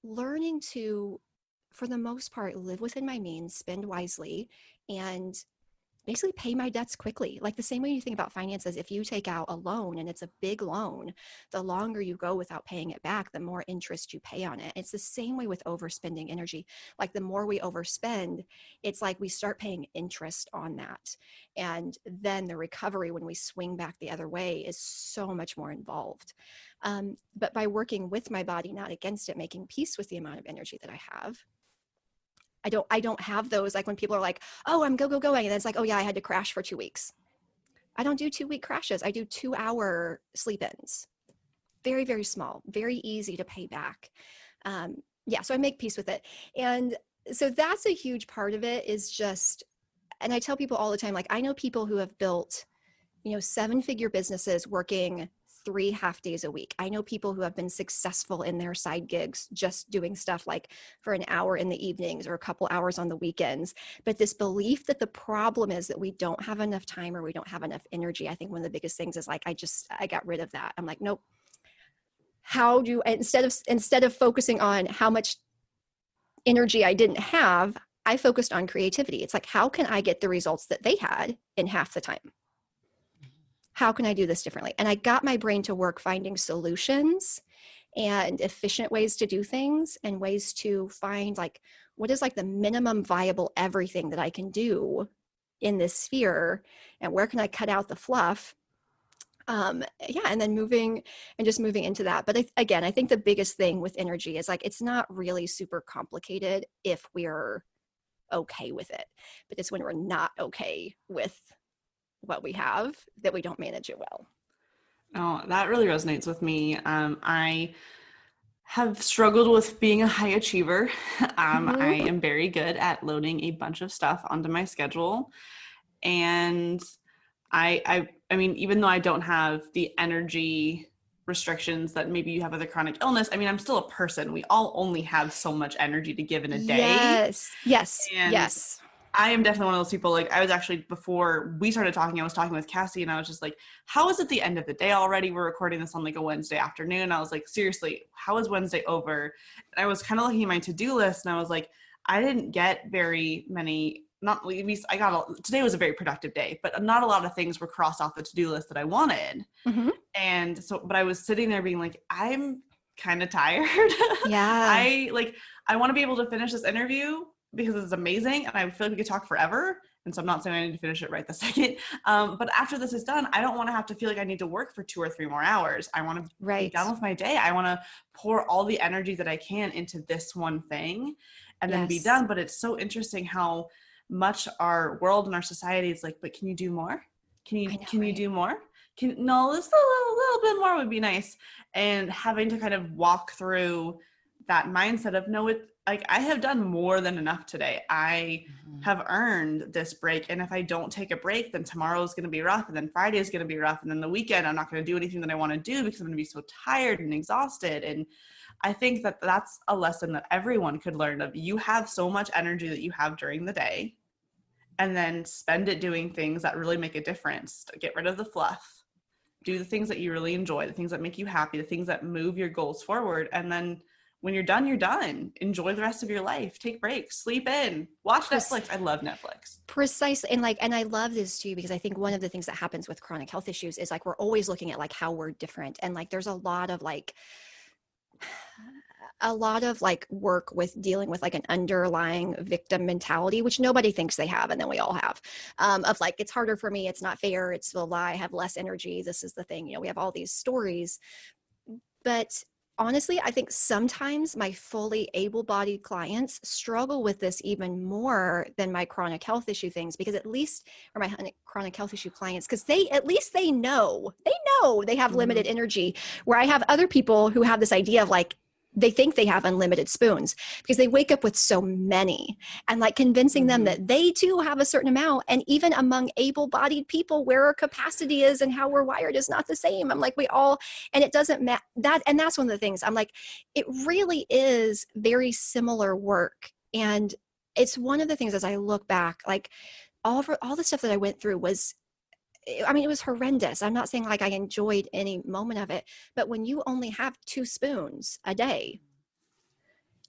learning to, for the most part, live within my means, spend wisely, and basically pay my debts quickly. Like the same way you think about finances, if you take out a loan and it's a big loan, the longer you go without paying it back, the more interest you pay on it. It's the same way with overspending energy. Like the more we overspend, it's like we start paying interest on that. And then the recovery when we swing back the other way is so much more involved. But by working with my body, not against it, making peace with the amount of energy that I have, I don't have those, like when people are like, oh, I'm going. And then it's like, oh yeah, I had to crash for 2 weeks. I don't do 2-week crashes. I do 2-hour sleep-ins. Very, very small, very easy to pay back. So I make peace with it. And so that's a huge part of it is just, and I tell people all the time, like I know people who have built, 7-figure businesses working 3 half days a week. I know people who have been successful in their side gigs, just doing stuff like for an hour in the evenings or a couple hours on the weekends. But this belief that the problem is that we don't have enough time or we don't have enough energy. I think one of the biggest things is like, I got rid of that. I'm like, nope. Instead of focusing on how much energy I didn't have, I focused on creativity. It's like, how can I get the results that they had in half the time? How can I do this differently? And I got my brain to work finding solutions and efficient ways to do things and ways to find like, what is like the minimum viable everything that I can do in this sphere, and where can I cut out the fluff? And then moving into that. But I think the biggest thing with energy is like, it's not really super complicated if we're okay with it, but it's when we're not okay with what we have that we don't manage it well. Oh, that really resonates with me. I have struggled with being a high achiever. I am very good at loading a bunch of stuff onto my schedule. And I mean, even though I don't have the energy restrictions that maybe you have with a chronic illness, I mean, I'm still a person. We all only have so much energy to give in a day. Yes. I am definitely one of those people. Like I was actually, before we started talking, I was talking with Cassie and I was just like, how is it the end of the day already? We're recording this on like a Wednesday afternoon. I was like, seriously, how is Wednesday over? And I was kind of looking at my to-do list and I was like, I didn't get very many, not at least today was a very productive day, but not a lot of things were crossed off the to-do list that I wanted. Mm-hmm. And so, but I was sitting there being like, I'm kind of tired. Yeah. I want to be able to finish this interview because it's amazing and I feel like we could talk forever. And so I'm not saying I need to finish it right this second. But after this is done, I don't want to have to feel like I need to work for 2 or 3 more hours. I want to be done with my day. I want to pour all the energy that I can into this one thing and then be done. But it's so interesting how much our world and our society is like, but can you do more? Can you do more? No, just a little bit more would be nice. And having to kind of walk through that mindset of no, like I have done more than enough today. I have earned this break. And if I don't take a break, then tomorrow is going to be rough. And then Friday is going to be rough. And then the weekend, I'm not going to do anything that I want to do because I'm going to be so tired and exhausted. And I think that that's a lesson that everyone could learn of. You have so much energy that you have during the day and then spend it doing things that really make a difference. Get rid of the fluff. Do the things that you really enjoy, the things that make you happy, the things that move your goals forward. And then when you're done, you're done. Enjoy the rest of your life. Take breaks, sleep in, watch Netflix. I love Netflix. Precisely. And I love this too, because I think one of the things that happens with chronic health issues is like, we're always looking at like how we're different. And like, there's a lot of work with dealing with like an underlying victim mentality, which nobody thinks they have. And then we all have, of like, it's harder for me. It's not fair. It's a lie. I have less energy. This is the thing, we have all these stories, but honestly, I think sometimes my fully able-bodied clients struggle with this even more than my chronic health issue things, because or my chronic health issue clients, because they know they have limited energy, where I have other people who have this idea of like, they think they have unlimited spoons because they wake up with so many, and like convincing them that they too have a certain amount. And even among able-bodied people, where our capacity is and how we're wired is not the same. I'm like, we all, and it doesn't matter that. And that's one of the things I'm like, it really is very similar work. And it's one of the things as I look back, like all the stuff that I went through was, I mean, it was horrendous. I'm not saying like I enjoyed any moment of it, but when you only have 2 spoons a day,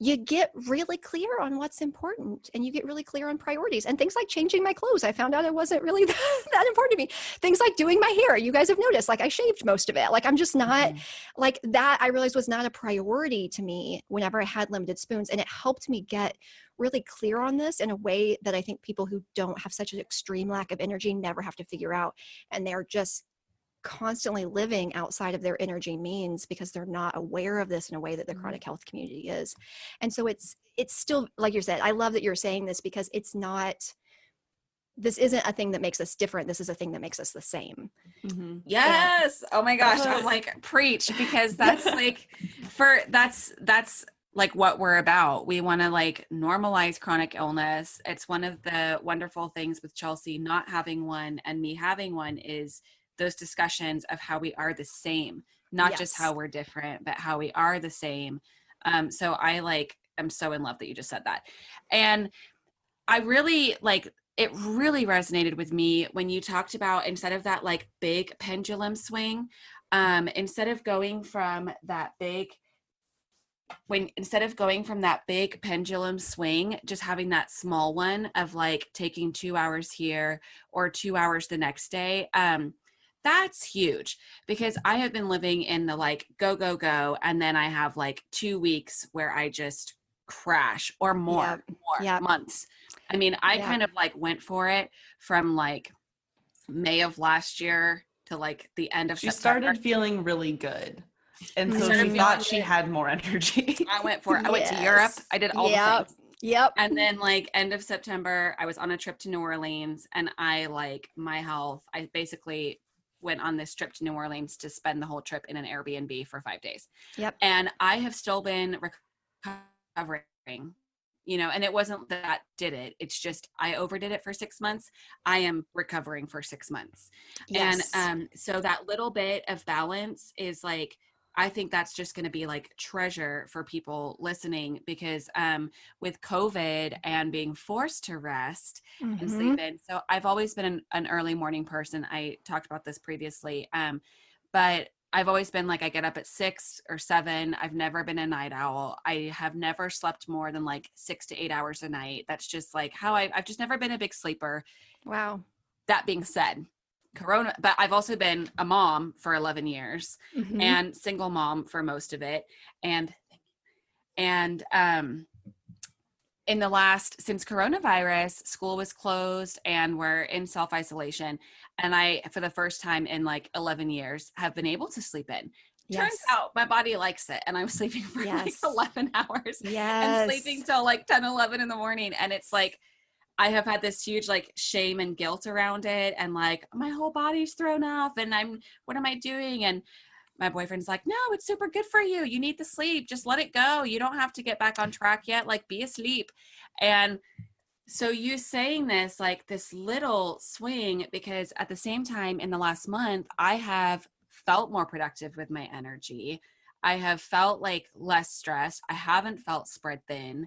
you get really clear on what's important, and you get really clear on priorities and things like changing my clothes. I found out it wasn't really that important to me. Things like doing my hair. You guys have noticed, like I shaved most of it. Like I'm just not like that. I realized was not a priority to me whenever I had limited spoons. And it helped me get really clear on this in a way that I think people who don't have such an extreme lack of energy never have to figure out. And they're just constantly living outside of their energy means because they're not aware of this in a way that the chronic health community is. And so it's still, like you said, I love that you're saying this because it's not, this isn't a thing that makes us different. This is a thing that makes us the same. Yes. Oh my gosh. I'm like, preach, because that's like, that's like what we're about. We want to like normalize chronic illness. It's one of the wonderful things with Chelsea not having one and me having one is those discussions of how we are the same, not just how we're different, but how we are the same. So I'm so in love that you just said that. And I really it really resonated with me when you talked about, instead of that like big pendulum swing, instead of going from that big pendulum swing, just having that small one of like taking 2 hours here or 2 hours the next day. That's huge, because I have been living in the like go, go, go. And then I have like 2 weeks where I just crash or more months. I mean, I kind of like went for it from like May of last year to like the end of September. She started feeling really good. And so she thought she had more energy. I went for it. I went to Europe. I did all the things. Yep. And then like end of September, I was on a trip to New Orleans, and I basically went on this trip to New Orleans to spend the whole trip in an Airbnb for 5 days. Yep. And I have still been recovering, and it wasn't that did it. It's just, I overdid it for 6 months. I am recovering for 6 months. Yes. And so that little bit of balance is like, I think that's just going to be like treasure for people listening, because with COVID and being forced to rest and sleep in. So I've always been an early morning person. I talked about this previously. But I've always been like, I get up at 6 or 7. I've never been a night owl. I have never slept more than like 6 to 8 hours a night. That's just like how I've just never been a big sleeper. Wow. That being said, but I've also been a mom for 11 years and single mom for most of it. And since coronavirus, school was closed and we're in self-isolation. And I, for the first time in like 11 years, have been able to sleep in. Turns out my body likes it. And I'm sleeping for like 11 hours and sleeping till like 10, 11 in the morning. And it's like, I have had this huge like shame and guilt around it. And like, my whole body's thrown off and what am I doing? And my boyfriend's like, no, it's super good for you. You need the sleep. Just let it go. You don't have to get back on track yet. Like, be asleep. And so you saying this, like this little swing, because at the same time in the last month, I have felt more productive with my energy. I have felt like less stressed. I haven't felt spread thin.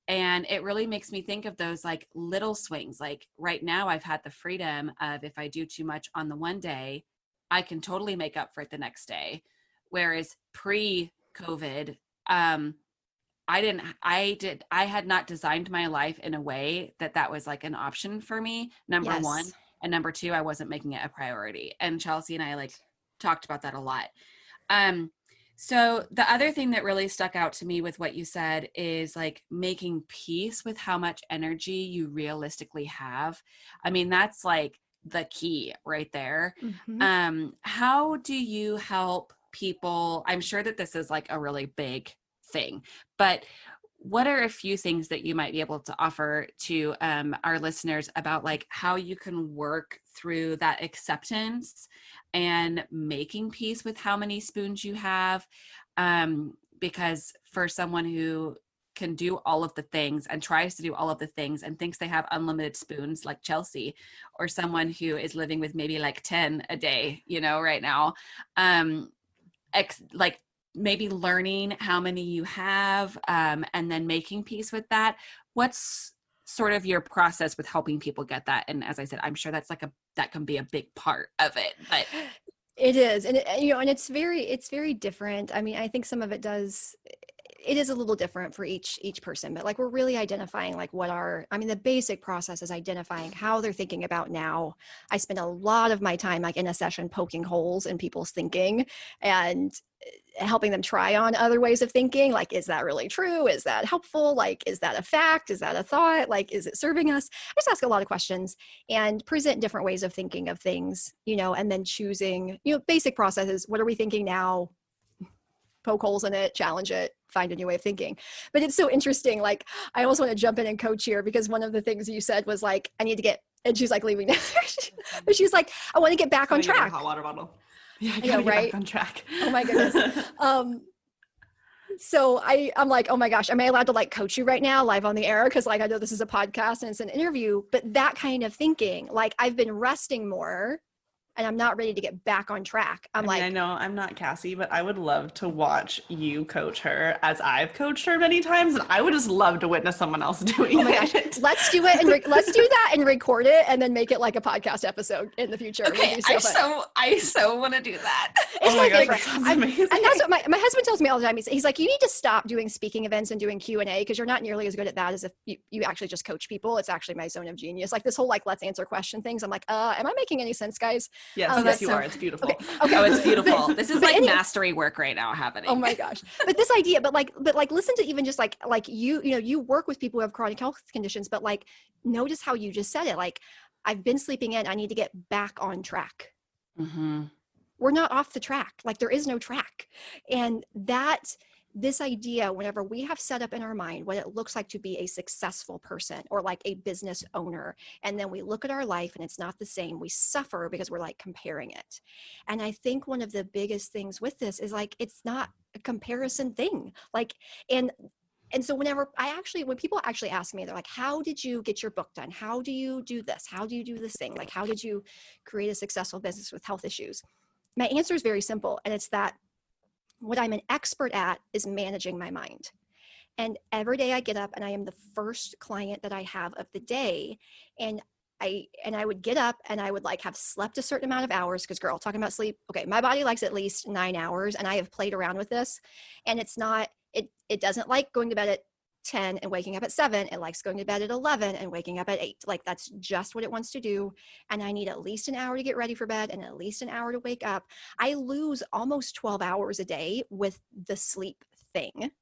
And it really makes me think of those like little swings. Like right now I've had the freedom of, if I do too much on the one day, I can totally make up for it the next day. Whereas pre-COVID, I had not designed my life in a way that was like an option for me, number one. And number two, I wasn't making it a priority. And Chelsea and I like talked about that a lot. So the other thing that really stuck out to me with what you said is like making peace with how much energy you realistically have. I mean, that's like the key right there. How do you help people? I'm sure that this is like a really big thing, but what are a few things that you might be able to offer to our listeners about like how you can work through that acceptance and making peace with how many spoons you have? because for someone who can do all of the things and tries to do all of the things and thinks they have unlimited spoons like Chelsea, or someone who is living with maybe like 10 a day, you know, right now, like maybe learning how many you have, and then making peace with that. What's sort of your process with helping people get that? And as I said, I'm sure that's like that can be a big part of it, but it is. And and it's very different. I mean, I think some of it is a little different for each person, but like we're really identifying like the basic process is identifying how they're thinking about now. I spend a lot of my time like in a session poking holes in people's thinking and helping them try on other ways of thinking. Like, is that really true? Is that helpful? Like, is that a fact? Is that a thought? Like, is it serving us? I just ask a lot of questions and present different ways of thinking of things, and then choosing, basic processes. What are we thinking now? Poke holes in it, challenge it, find a new way of thinking. But it's so interesting. Like, I almost want to jump in and coach here, because one of the things you said was like, I need to get, and she's like leaving now. But she's like, I want to get back on track. Hot water bottle. Yeah, I know, gotta get right? back on track. Oh my goodness. So I'm like, oh my gosh, am I allowed to like coach you right now live on the air? Cause like, I know this is a podcast and it's an interview, but that kind of thinking, like I've been resting more and I'm not ready to get back on track. I know I'm not Cassie, but I would love to watch you coach her as I've coached her many times. And I would just love to witness someone else doing it. Oh my gosh. Let's do it. And let's do that and record it and then make it like a podcast episode in the future. Okay. I so want to do that. Oh my gosh, that sounds amazing. And that's what my husband tells me all the time. He's like, you need to stop doing speaking events and doing Q&A because you're not nearly as good at that as if you actually just coach people. It's actually my zone of genius. Like this whole like, let's answer question things. I'm like, am I making any sense, guys? Yes, you are. It's beautiful. Okay. Oh, it's beautiful. This is like mastery work right now happening. Oh my gosh. But this idea, but listen to even just like you work with people who have chronic health conditions, but like notice how you just said it. Like I've been sleeping in, I need to get back on track. Mm-hmm. We're not off the track. Like there is no track. And this idea, whenever we have set up in our mind what it looks like to be a successful person or like a business owner, and then we look at our life and it's not the same, we suffer because we're like comparing it. And I think one of the biggest things with this is like, it's not a comparison thing. Like, and so when people actually ask me, they're like, how did you get your book done? How do you do this? How do you do this thing? Like, how did you create a successful business with health issues? My answer is very simple. And it's that what I'm an expert at is managing my mind. And every day I get up and I am the first client that I have of the day. And I would get up and I would like have slept a certain amount of hours because girl, talking about sleep. Okay. My body likes at least 9 hours and I have played around with this and it doesn't like going to bed at 10 and waking up at 7. It likes going to bed at 11 and waking up at 8. Like that's just what it wants to do. And I need at least an hour to get ready for bed and at least an hour to wake up. I lose almost 12 hours a day with the sleep thing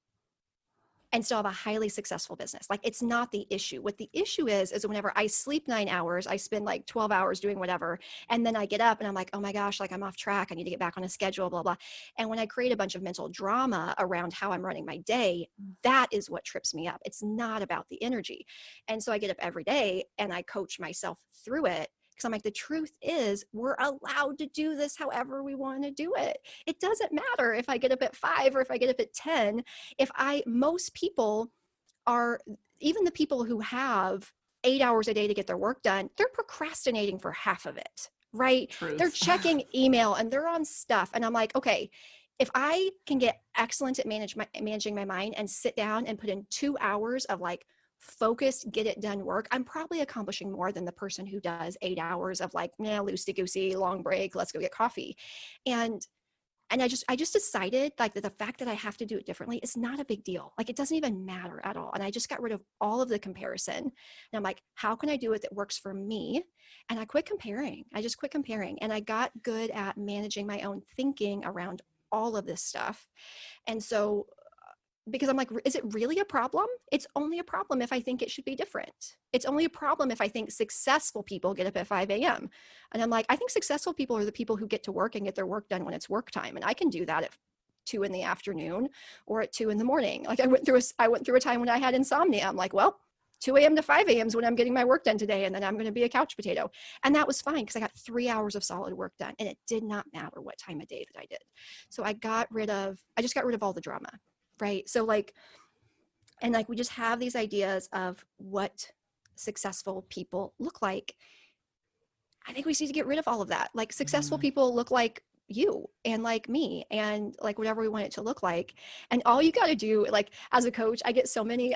and still have a highly successful business. Like it's not the issue. What the issue is whenever I sleep 9 hours, I spend like 12 hours doing whatever. And then I get up and I'm like, oh my gosh, like I'm off track. I need to get back on a schedule, blah, blah. And when I create a bunch of mental drama around how I'm running my day, that is what trips me up. It's not about the energy. And so I get up every day and I coach myself through it. Because I'm like, the truth is we're allowed to do this however we want to do it. It doesn't matter if I get up at 5 or if I get up at 10. Most people are, even the people who have 8 hours a day to get their work done, they're procrastinating for half of it, right? Truth. They're checking email and they're on stuff. And I'm like, okay, if I can get excellent at managing my mind and sit down and put in 2 hours of like focused, get it done work, I'm probably accomplishing more than the person who does 8 hours of like, loosey-goosey, long break, let's go get coffee. And I just decided like that the fact that I have to do it differently is not a big deal. Like it doesn't even matter at all. And I just got rid of all of the comparison. And I'm like, how can I do it that works for me? And I quit comparing. I just quit comparing. And I got good at managing my own thinking around all of this stuff. And so because I'm like, is it really a problem? It's only a problem if I think it should be different. It's only a problem if I think successful people get up at 5 a.m. And I'm like, I think successful people are the people who get to work and get their work done when it's work time. And I can do that at 2 in the afternoon or at 2 in the morning. Like I went through a time when I had insomnia. I'm like, well, 2 a.m. to 5 a.m. is when I'm getting my work done today. And then I'm going to be a couch potato. And that was fine because I got 3 hours of solid work done. And it did not matter what time of day that I did. So I just got rid of all the drama right? So like, and like we just have these ideas of what successful people look like. I think we need to get rid of all of that. Like successful people look like you and like me and like whatever we want it to look like. And all you got to do, like as a coach, I get so many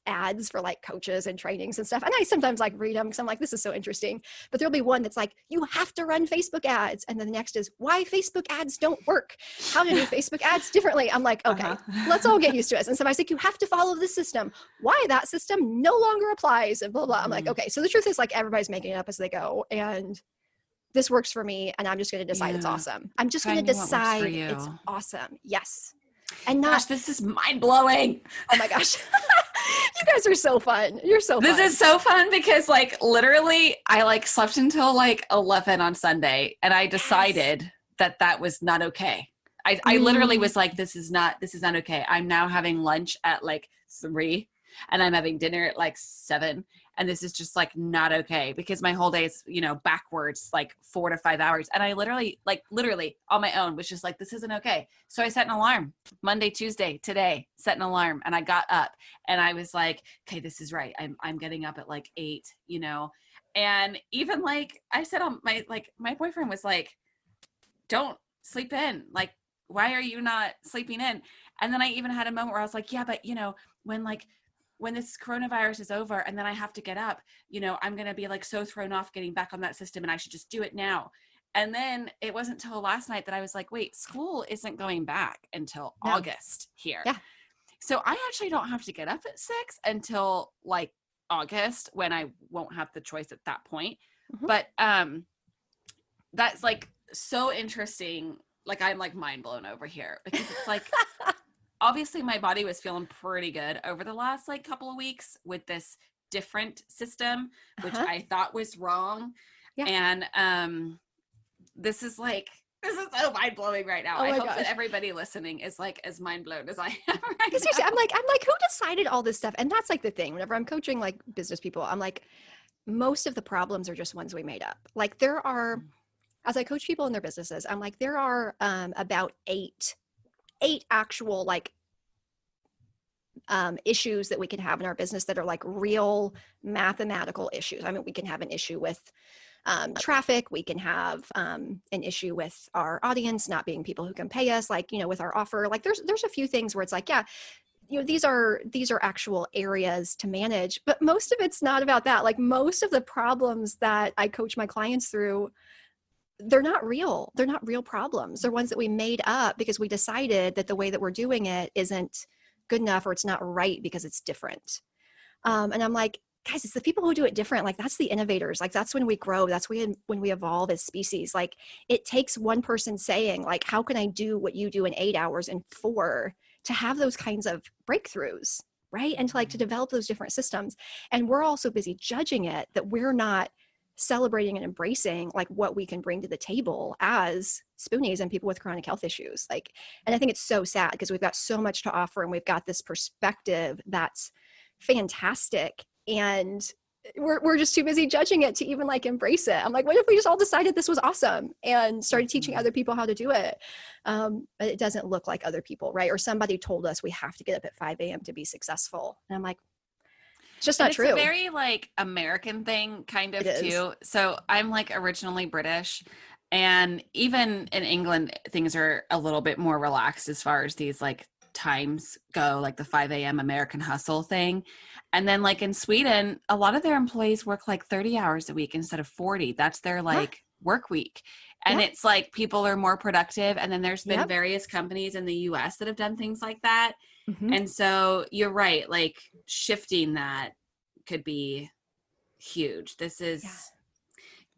ads for like coaches and trainings and stuff. And I sometimes like read them because I'm like, this is so interesting. But there'll be one that's like, you have to run Facebook ads. And then the next is why Facebook ads don't work, how to do Facebook ads differently. I'm like, okay, let's all get used to it. And somebody's like, you have to follow this system, why that system no longer applies and blah, blah. I'm like, okay. So the truth is like everybody's making it up as they go. And this works for me and I'm just going to decide it's awesome. I'm just going to decide it's awesome. Yes. And not, gosh, this is mind blowing. Oh my gosh. You guys are so fun. You're so fun. This is so fun because like literally I like slept until like 11 on Sunday and I decided that was not okay. I literally was like, this is not okay. I'm now having lunch at like 3 and I'm having dinner at like 7. And this is just like not okay because my whole day is, you know, backwards, like 4 to 5 hours. And I literally on my own was just like, this isn't okay. So I set an alarm Monday, Tuesday, today, set an alarm. And I got up and I was like, okay, this is right. I'm getting up at like 8, you know? And even like I said on my boyfriend was like, don't sleep in. Like, why are you not sleeping in? And then I even had a moment where I was like, yeah, but you know, when this coronavirus is over and then I have to get up, you know, I'm going to be like so thrown off getting back on that system and I should just do it now. And then it wasn't until last night that I was like, wait, school isn't going back until August here. Yeah. So I actually don't have to get up at 6 until like August when I won't have the choice at that point. But that's like so interesting. Like I'm like mind blown over here because it's like, obviously my body was feeling pretty good over the last like couple of weeks with this different system, which I thought was wrong. Yeah. And this is so mind blowing right now. I hope that everybody listening is like as mind blown as I am right now. Seriously, I'm like, who decided all this stuff? And that's like the thing. Whenever I'm coaching like business people, I'm like, most of the problems are just ones we made up. Like there are, as I coach people in their businesses, I'm like, there are about eight actual like issues that we can have in our business that are like real mathematical issues. I mean, we can have an issue with traffic. We can have an issue with our audience not being people who can pay us, like, you know, with our offer. Like there's a few things where it's like, yeah, you know, these are actual areas to manage, but most of it's not about that. Like most of the problems that I coach my clients through, they're not real. They're not real problems. They're ones that we made up because we decided that the way that we're doing it isn't good enough or it's not right because it's different. And I'm like, guys, it's the people who do it different. Like that's the innovators. Like that's when we grow. That's when we evolve as species. Like it takes one person saying like, how can I do what you do in 8 hours in 4 to have those kinds of breakthroughs, right? And to develop those different systems. And we're all so busy judging it that we're not celebrating and embracing like what we can bring to the table as spoonies and people with chronic health issues. Like, and I think it's so sad because we've got so much to offer and we've got this perspective that's fantastic. And we're just too busy judging it to even like embrace it. I'm like, what if we just all decided this was awesome and started teaching other people how to do it? But it doesn't look like other people, right? Or somebody told us we have to get up at 5 a.m. to be successful. And I'm like, it's just not true. It's a very like American thing kind of too. So I'm like originally British and even in England, things are a little bit more relaxed as far as these like times go, like the 5 a.m. American hustle thing. And then like in Sweden, a lot of their employees work like 30 hours a week instead of 40. That's their like work week. And it's like people are more productive. And then there's been various companies in the US that have done things like that. And so you're right, like shifting that could be huge. This is,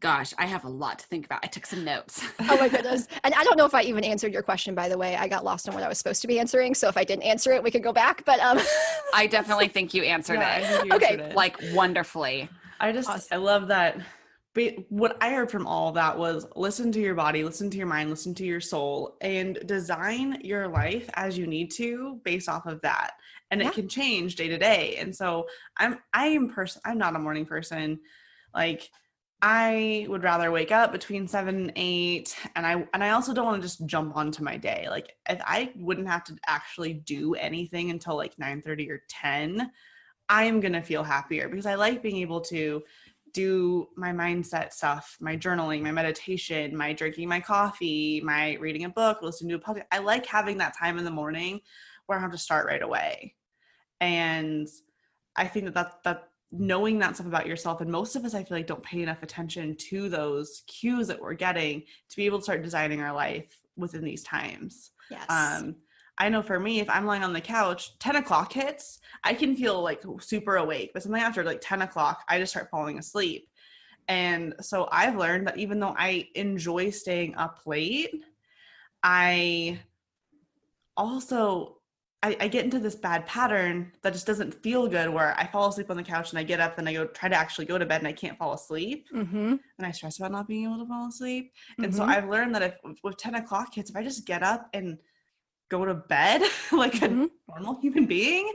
gosh, I have a lot to think about. I took some notes. Oh my goodness. And I don't know if I even answered your question, by the way. I got lost on what I was supposed to be answering. So if I didn't answer it, we could go back. But I definitely think you answered it. Answered it. Like wonderfully. I love that. But what I heard from all of that was listen to your body, listen to your mind, listen to your soul, and design your life as you need to based off of that. And it can change day to day. And so I'm not a morning person. Like I would rather wake up between 7 and 8, and I also don't want to just jump onto my day. Like if I wouldn't have to actually do anything until like 9:30 or 10, I'm going to feel happier because I like being able to do my mindset stuff, my journaling, my meditation, my drinking my coffee, my reading a book, listening to a podcast. I like having that time in the morning where I don't have to start right away. And I think that knowing that stuff about yourself, and most of us, I feel like, don't pay enough attention to those cues that we're getting to be able to start designing our life within these times. Yes. I know for me, if I'm lying on the couch, 10 o'clock hits, I can feel like super awake, but something after like 10 o'clock, I just start falling asleep. And so I've learned that even though I enjoy staying up late, I also I get into this bad pattern that just doesn't feel good, where I fall asleep on the couch and I get up and I go try to actually go to bed and I can't fall asleep. Mm-hmm. And I stress about not being able to fall asleep. Mm-hmm. And so I've learned that if with 10 o'clock hits, if I just get up and go to bed like a normal human being,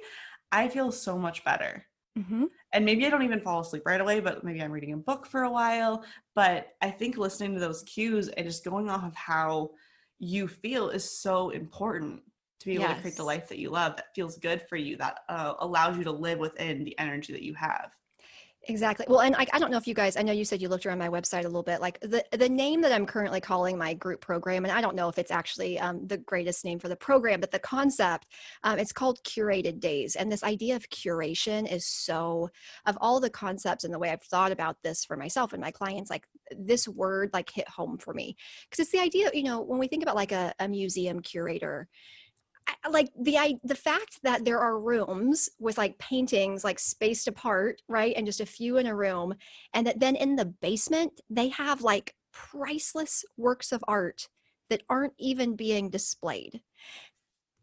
I feel so much better. Mm-hmm. And maybe I don't even fall asleep right away, but maybe I'm reading a book for a while. But I think listening to those cues and just going off of how you feel is so important to be able to create the life that you love, that feels good for you, that allows you to live within the energy that you have. Exactly. Well, and I don't know if you guys, I know you said you looked around my website a little bit, like the name that I'm currently calling my group program, and I don't know if it's actually the greatest name for the program, but the concept, it's called Curated Days. And this idea of curation is so, of all the concepts and the way I've thought about this for myself and my clients, like this word like hit home for me. Because it's the idea, you know, when we think about like a museum curator, like the fact that there are rooms with like paintings like spaced apart, right, and just a few in a room, and that then in the basement they have like priceless works of art that aren't even being displayed.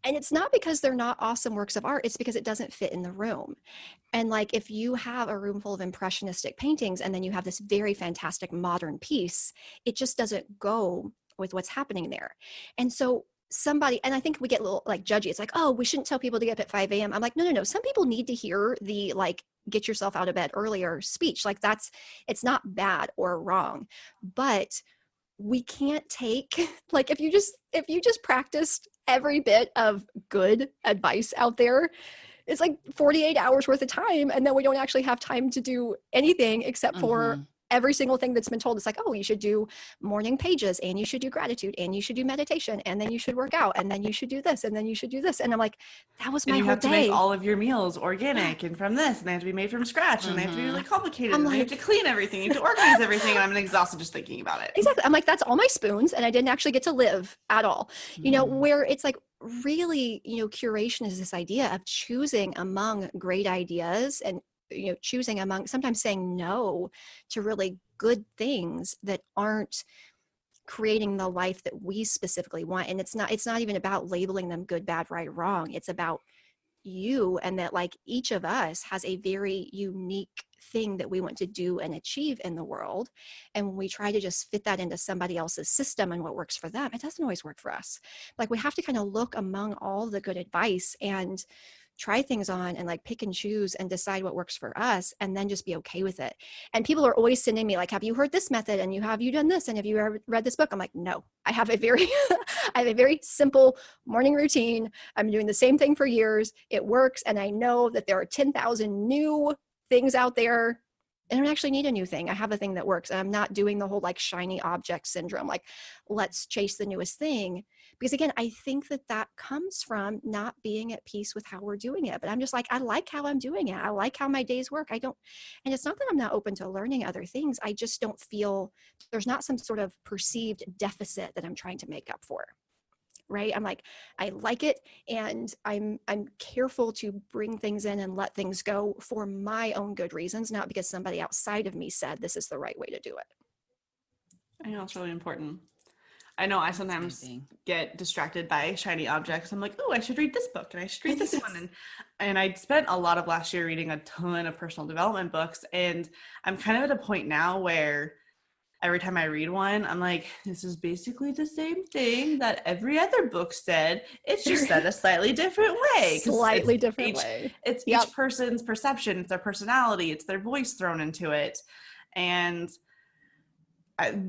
And it's not because they're not awesome works of art, it's because it doesn't fit in the room. And like if you have a room full of impressionistic paintings and then you have this very fantastic modern piece, it just doesn't go with what's happening there. And so somebody, and I think we get a little like judgy. It's like, oh, we shouldn't tell people to get up at 5 a.m. I'm like, no. Some people need to hear the like, get yourself out of bed earlier speech. Like it's not bad or wrong, but we can't take, like, if you just practiced every bit of good advice out there, it's like 48 hours worth of time. And then we don't actually have time to do anything except for every single thing that's been told. It's like, oh, you should do morning pages, and you should do gratitude, and you should do meditation, and then you should work out, and then you should do this, and then you should do this. And I'm like, that was my whole day. And you have to make all of your meals organic and from this, and they have to be made from scratch, and they have to be really complicated, and you have to clean everything, you have to organize everything, and I'm exhausted just thinking about it. Exactly. I'm like, that's all my spoons, and I didn't actually get to live at all. You know, where it's like, really, you know, curation is this idea of choosing among great ideas, and you know, choosing among, sometimes saying no to really good things that aren't creating the life that we specifically want. And it's not even about labeling them good, bad, right, wrong. It's about you, and that like each of us has a very unique thing that we want to do and achieve in the world. And when we try to just fit that into somebody else's system and what works for them, it doesn't always work for us. Like we have to kind of look among all the good advice and try things on and like pick and choose and decide what works for us, and then just be okay with it. And people are always sending me like, have you heard this method? And have you done this? And have you ever read this book? I'm like, no, I have a very, I have a very simple morning routine. I'm doing the same thing for years. It works. And I know that there are 10,000 new things out there. I don't actually need a new thing. I have a thing that works. And I'm not doing the whole like shiny object syndrome. Like, let's chase the newest thing. Because again, I think that comes from not being at peace with how we're doing it. But I'm just like, I like how I'm doing it. I like how my days work. And it's not that I'm not open to learning other things. I just don't feel there's not some sort of perceived deficit that I'm trying to make up for. Right? I'm like, I like it, and I'm careful to bring things in and let things go for my own good reasons, not because somebody outside of me said this is the right way to do it. I know, it's really important. I know I sometimes get distracted by shiny objects. I'm like, oh, I should read this book, and I should read this one. And I spent a lot of last year reading a ton of personal development books, and I'm kind of at a point now where every time I read one, I'm like, this is basically the same thing that every other book said. It's just said a slightly different way. Slightly different way. It's each person's perception. It's their personality. It's their voice thrown into it. And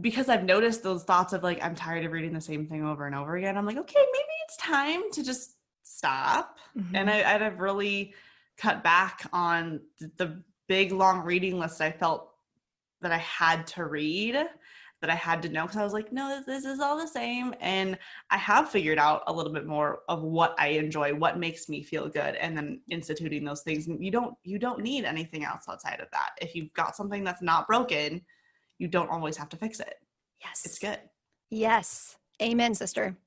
because I've noticed those thoughts of like, I'm tired of reading the same thing over and over again. I'm like, okay, maybe it's time to just stop. Mhm. And I'd have really cut back on the big long reading list I felt that I had to read, that I had to know, because I was like, no, this is all the same. And I have figured out a little bit more of what I enjoy, what makes me feel good, and then instituting those things. And you don't need anything else outside of that. If you've got something that's not broken, you don't always have to fix it. Yes. It's good. Yes. Amen, sister.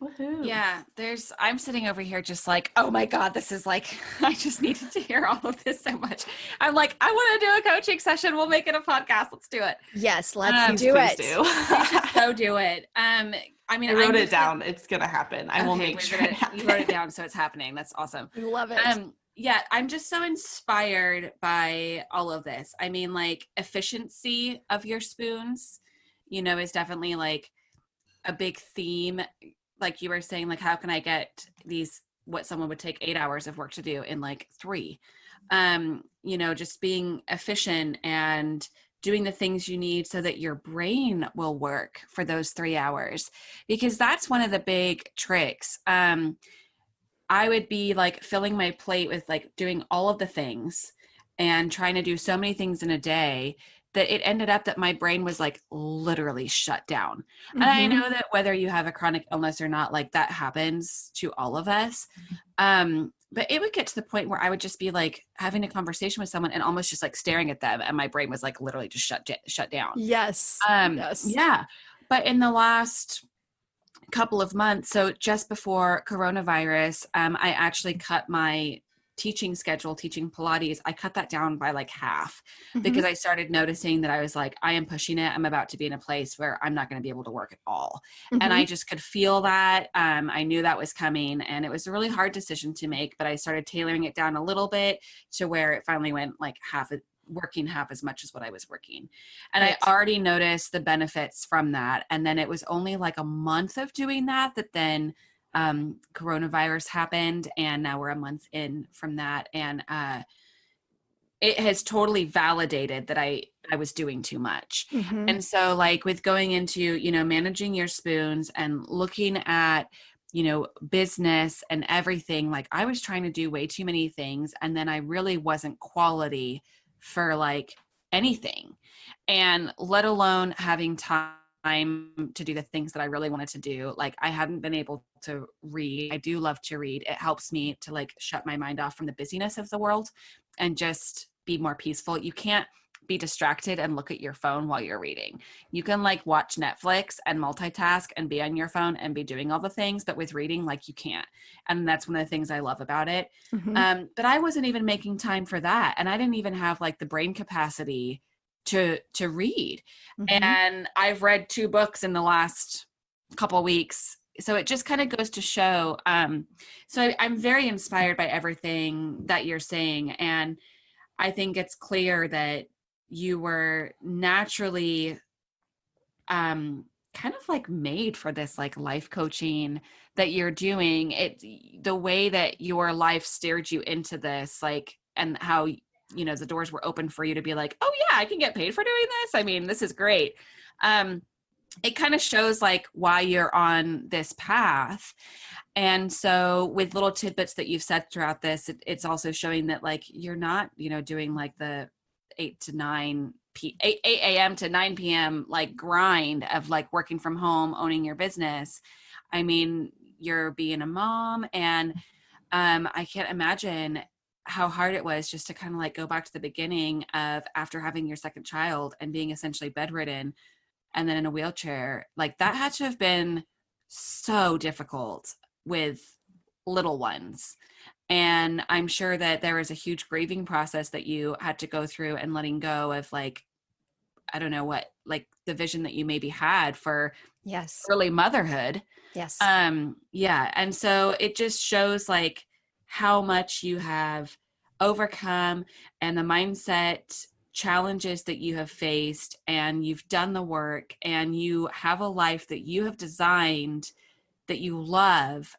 Woohoo. Yeah, I'm sitting over here just like, oh my God, this is like, I just needed to hear all of this so much. I'm like, I want to do a coaching session. We'll make it a podcast. Let's do it. Yes, let's do Please it. do. We should so do it. I mean, I wrote it down. It's going to happen. I will make sure it happens. You wrote it down, so it's happening. That's awesome. We love it. Yeah, I'm just so inspired by all of this. I mean, like, efficiency of your spoons, is definitely like a big theme. Like you were saying, like, how can I get what someone would take 8 hours of work to do in like 3? Just being efficient and doing the things you need so that your brain will work for those 3 hours, because that's one of the big tricks. I would be like filling my plate with like doing all of the things and trying to do so many things in a day that it ended up that my brain was like literally shut down. Mm-hmm. And I know that whether you have a chronic illness or not, like that happens to all of us. But it would get to the point where I would just be like having a conversation with someone and almost just like staring at them. And my brain was like literally just shut down. Yes. Yes. Yeah. But in the last couple of months, so just before coronavirus, I actually cut my teaching schedule, teaching Pilates. I cut that down by like half because I started noticing that I was like, I am pushing it. I'm about to be in a place where I'm not going to be able to work at all. And I just could feel that. I knew that was coming, and it was a really hard decision to make, but I started tailoring it down a little bit to where it finally went like working half as much as what I was working. And Right. I already noticed the benefits from that. And then it was only like a month of doing that then coronavirus happened, and now we're a month in from that. And it has totally validated that I was doing too much. And so like with going into, managing your spoons and looking at, business and everything, like I was trying to do way too many things. And then I really wasn't quality for like anything, and let alone having time to do the things that I really wanted to do. Like I hadn't been able to read. I do love to read. It helps me to like shut my mind off from the busyness of the world and just be more peaceful. You can't be distracted and look at your phone while you're reading. You can like watch Netflix and multitask and be on your phone and be doing all the things, but with reading, like you can't. And that's one of the things I love about it. But I wasn't even making time for that. And I didn't even have like the brain capacity to read. And I've read 2 books in the last couple of weeks. So it just kind of goes to show. So I'm very inspired by everything that you're saying. And I think it's clear that you were naturally kind of like made for this like life coaching that you're doing. The way that your life steered you into this, like, and how the doors were open for you to be like, oh yeah, I can get paid for doing this. I mean, this is great. It kind of shows like why you're on this path. And so with little tidbits that you've said throughout this, it's also showing that like, you're not, doing like the 8 a.m. to 9 p.m. like grind of like working from home, owning your business. I mean, you're being a mom, and I can't imagine how hard it was just to kind of like go back to the beginning of after having your second child and being essentially bedridden and then in a wheelchair. Like that had to have been so difficult with little ones. And I'm sure that there was a huge grieving process that you had to go through and letting go of like, I don't know what, like the vision that you maybe had for early motherhood. Yes. Yeah. And so it just shows like how much you have overcome and the mindset challenges that you have faced, and you've done the work, and you have a life that you have designed that you love.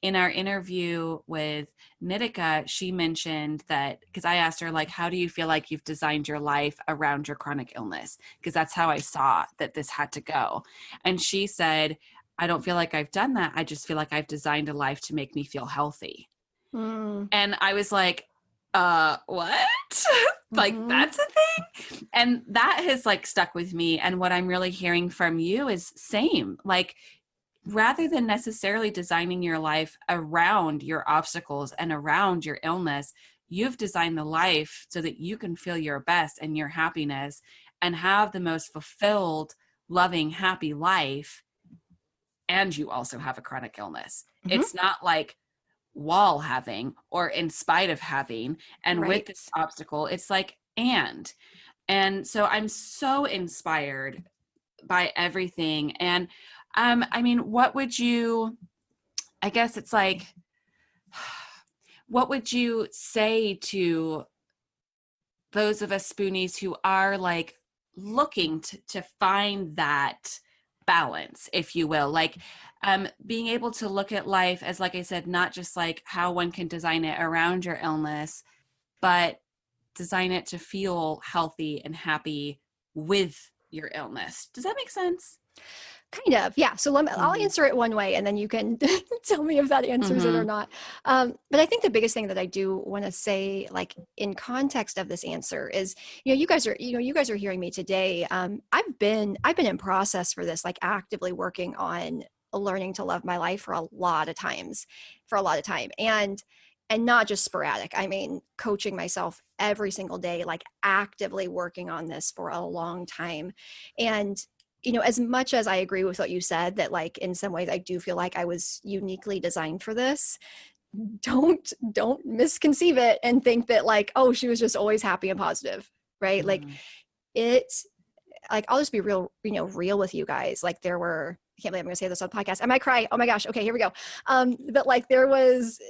In our interview with Nitika, she mentioned that, because I asked her, like, how do you feel like you've designed your life around your chronic illness? Because that's how I saw that this had to go. And she said, I don't feel like I've done that. I just feel like I've designed a life to make me feel healthy. Mm. And I was like, what? Like, Mhm. that's a thing? And that has like stuck with me. And what I'm really hearing from you is same. Like, rather than necessarily designing your life around your obstacles and around your illness, you've designed the life so that you can feel your best and your happiness and have the most fulfilled, loving, happy life. And you also have a chronic illness. Mhm. It's not like while having or in spite of having. And with Right. this obstacle, it's like, and so I'm so inspired by everything. And I mean, what would you, I guess it's like, what would you say to those of us spoonies who are like looking to find that balance, if you will, like being able to look at life as, like I said, not just like how one can design it around your illness, but design it to feel healthy and happy with your illness. Does that make sense? Kind of, yeah. So I'll Mhm. answer it one way, and then you can tell me if that answers it or Mhm. not. But I think the biggest thing that I do want to say, like in context of this answer, is you guys are hearing me today. I've been in process for this, like actively working on learning to love my life for a lot of time, and not just sporadic. I mean, coaching myself every single day, like actively working on this for a long time, and as much as I agree with what you said, that like in some ways I do feel like I was uniquely designed for this, don't misconceive it and think that like, oh, she was just always happy and positive, right? Like Mhm. it's like, I'll just be real, real with you guys. Like I can't believe I'm gonna say this on podcast. I might cry. Oh my gosh. Okay, here we go. But like there was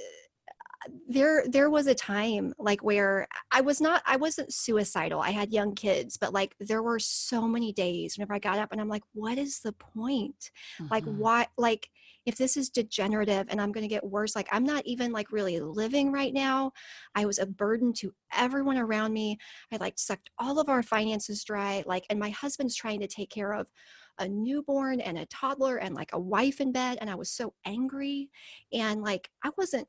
a time like where I wasn't suicidal. I had young kids, but like there were so many days whenever I got up and I'm like, what is the point? Like Mhm. why, like if this is degenerative and I'm going to get worse, like I'm not even like really living right now. I was a burden to everyone around me. I like sucked all of our finances dry, like, and my husband's trying to take care of a newborn and a toddler and like a wife in bed, and I was so angry, and like I wasn't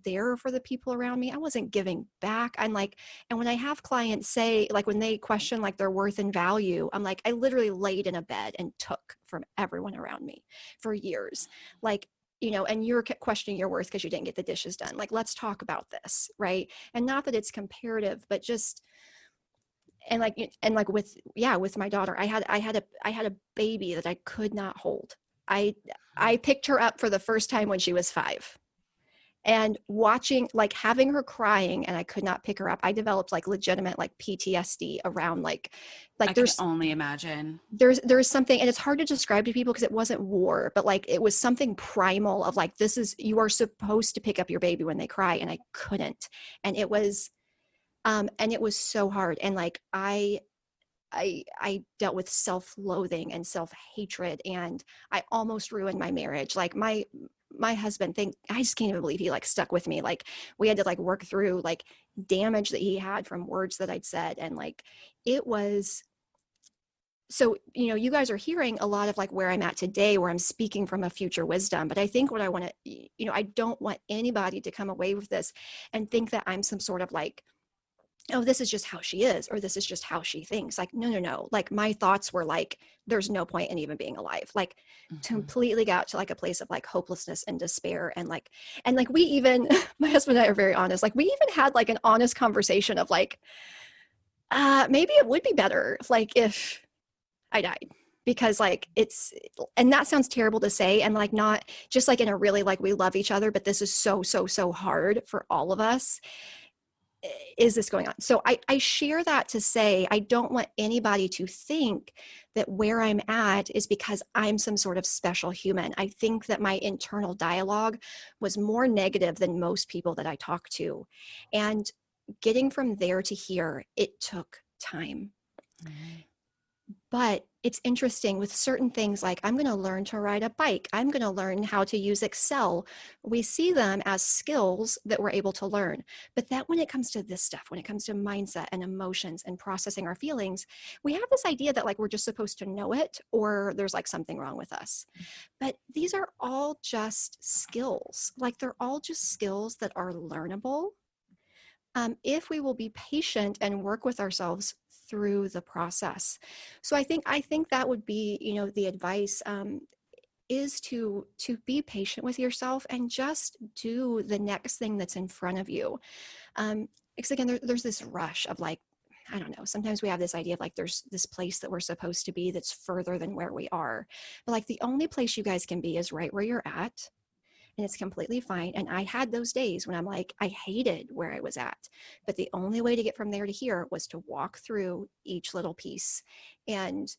there for the people around me. I wasn't giving back. I'm like, and when I have clients say, like when they question like their worth and value, I'm like, I literally laid in a bed and took from everyone around me for years, like, and you're questioning your worth because you didn't get the dishes done. Like, let's talk about this, right? And not that it's comparative, but just, and like with my daughter, I had a baby that I could not hold. I picked her up for the first time when she was 5, and watching, like having her crying and I could not pick her up, I developed like legitimate like PTSD around I like can only imagine. there's something, and it's hard to describe to people because it wasn't war, but like it was something primal of like, you are supposed to pick up your baby when they cry, and I couldn't. And it was so hard, and like I dealt with self-loathing and self-hatred, and I almost ruined my marriage. Like my husband, I just can't even believe he like stuck with me. Like we had to like work through like damage that he had from words that I'd said, and like it was. So, you guys are hearing a lot of like where I'm at today, where I'm speaking from a future wisdom. But I think what I want to, I don't want anybody to come away with this and think that I'm some sort of like, oh, this is just how she is, or this is just how she thinks. Like, no, no, no. Like my thoughts were like, there's no point in even being alive. Like Mhm. completely got to like a place of like hopelessness and despair. And like we even, my husband and I are very honest. Like we even had like an honest conversation of like, maybe it would be better like if I died, because like and that sounds terrible to say, and like not just like in a really like we love each other, but this is so, so, so hard for all of us. Is this going on? So I share that to say, I don't want anybody to think that where I'm at is because I'm some sort of special human. I think that my internal dialogue was more negative than most people that I talk to. And getting from there to here, it took time. Mhm. But it's interesting with certain things like I'm going to learn to ride a bike. I'm going to learn how to use Excel. We see them as skills that we're able to learn. But that when it comes to this stuff, when it comes to mindset and emotions and processing our feelings, we have this idea that like we're just supposed to know it or there's like something wrong with us. But these are all just skills. Like they're all just skills that are learnable if we will be patient and work with ourselves through the process. So I think that would be, the advice is to be patient with yourself and just do the next thing that's in front of you. Because again, there's this rush of like, I don't know, sometimes we have this idea of like there's this place that we're supposed to be that's further than where we are. But like the only place you guys can be is right where you're at, and it's completely fine. And I had those days when I'm like, I hated where I was at, but the only way to get from there to here was to walk through each little piece, and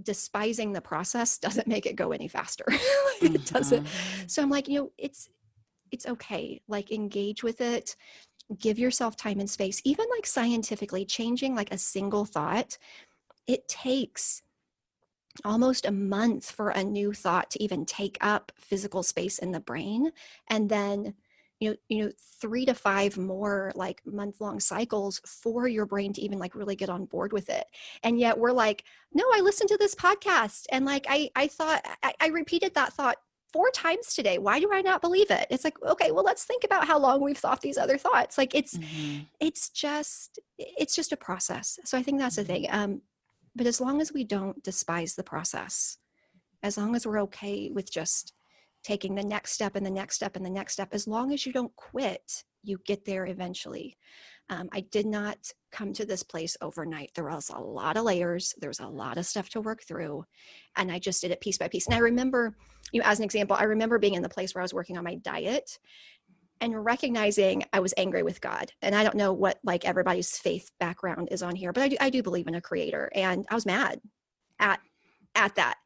despising the process doesn't make it go any faster. It doesn't. So I'm like, it's okay. Like engage with it, give yourself time and space, even like scientifically changing like a single thought. It takes almost a month for a new thought to even take up physical space in the brain, and then 3 to 5 more like month-long cycles for your brain to even like really get on board with it. And yet we're like, no, I listened to this podcast and like I thought I repeated that thought 4 times today. Why do I not believe it? It's like, okay, well, let's think about how long we've thought these other thoughts. Like it's just a process. So I think that's the thing. But as long as we don't despise the process, as long as we're okay with just taking the next step and the next step and the next step, as long as you don't quit, you get there eventually. I did not come to this place overnight. There was a lot of layers. There was a lot of stuff to work through. And I just did it piece by piece. And I remember, as an example, I remember being in the place where I was working on my diet and recognizing I was angry with God. And I don't know what like everybody's faith background is on here, but I do believe in a creator. And I was mad at that.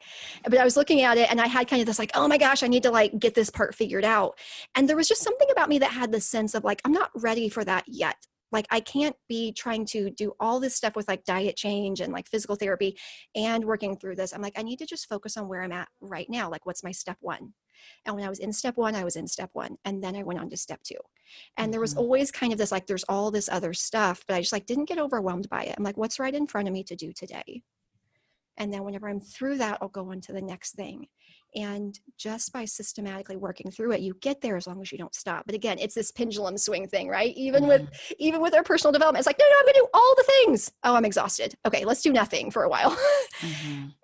But I was looking at it and I had kind of this like, oh my gosh, I need to like get this part figured out. And there was just something about me that had this sense of like, I'm not ready for that yet. Like I can't be trying to do all this stuff with like diet change and like physical therapy and working through this. I'm like, I need to just focus on where I'm at right now. Like what's my step 1? And when I was in step 1, I was in step 1. And then I went on to step 2. And there was always kind of this, like, there's all this other stuff, but I just like didn't get overwhelmed by it. I'm like, what's right in front of me to do today? And then whenever I'm through that, I'll go on to the next thing. And just by systematically working through it, you get there as long as you don't stop. But again, it's this pendulum swing thing, right? Even with our personal development, it's like, no, I'm going to do all the things. Oh, I'm exhausted. Okay, let's do nothing for a while.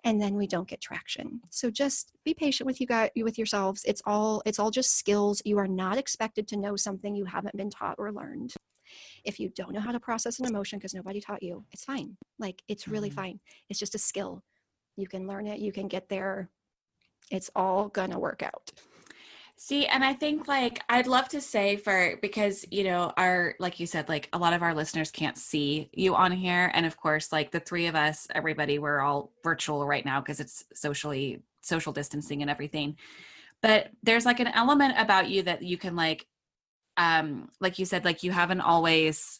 And then we don't get traction. So just be patient with with yourselves. It's all just skills. You are not expected to know something you haven't been taught or learned. If you don't know how to process an emotion because nobody taught you, it's fine. Like it's really fine. It's just a skill. You can learn it. You can get there. It's all gonna work out. See, and I think like I'd love to say because our, like you said, like a lot of our listeners can't see you on here, and of course like the 3 of us, everybody, we're all virtual right now because it's social distancing and everything. But there's like an element about you that you can like you said, like you haven't always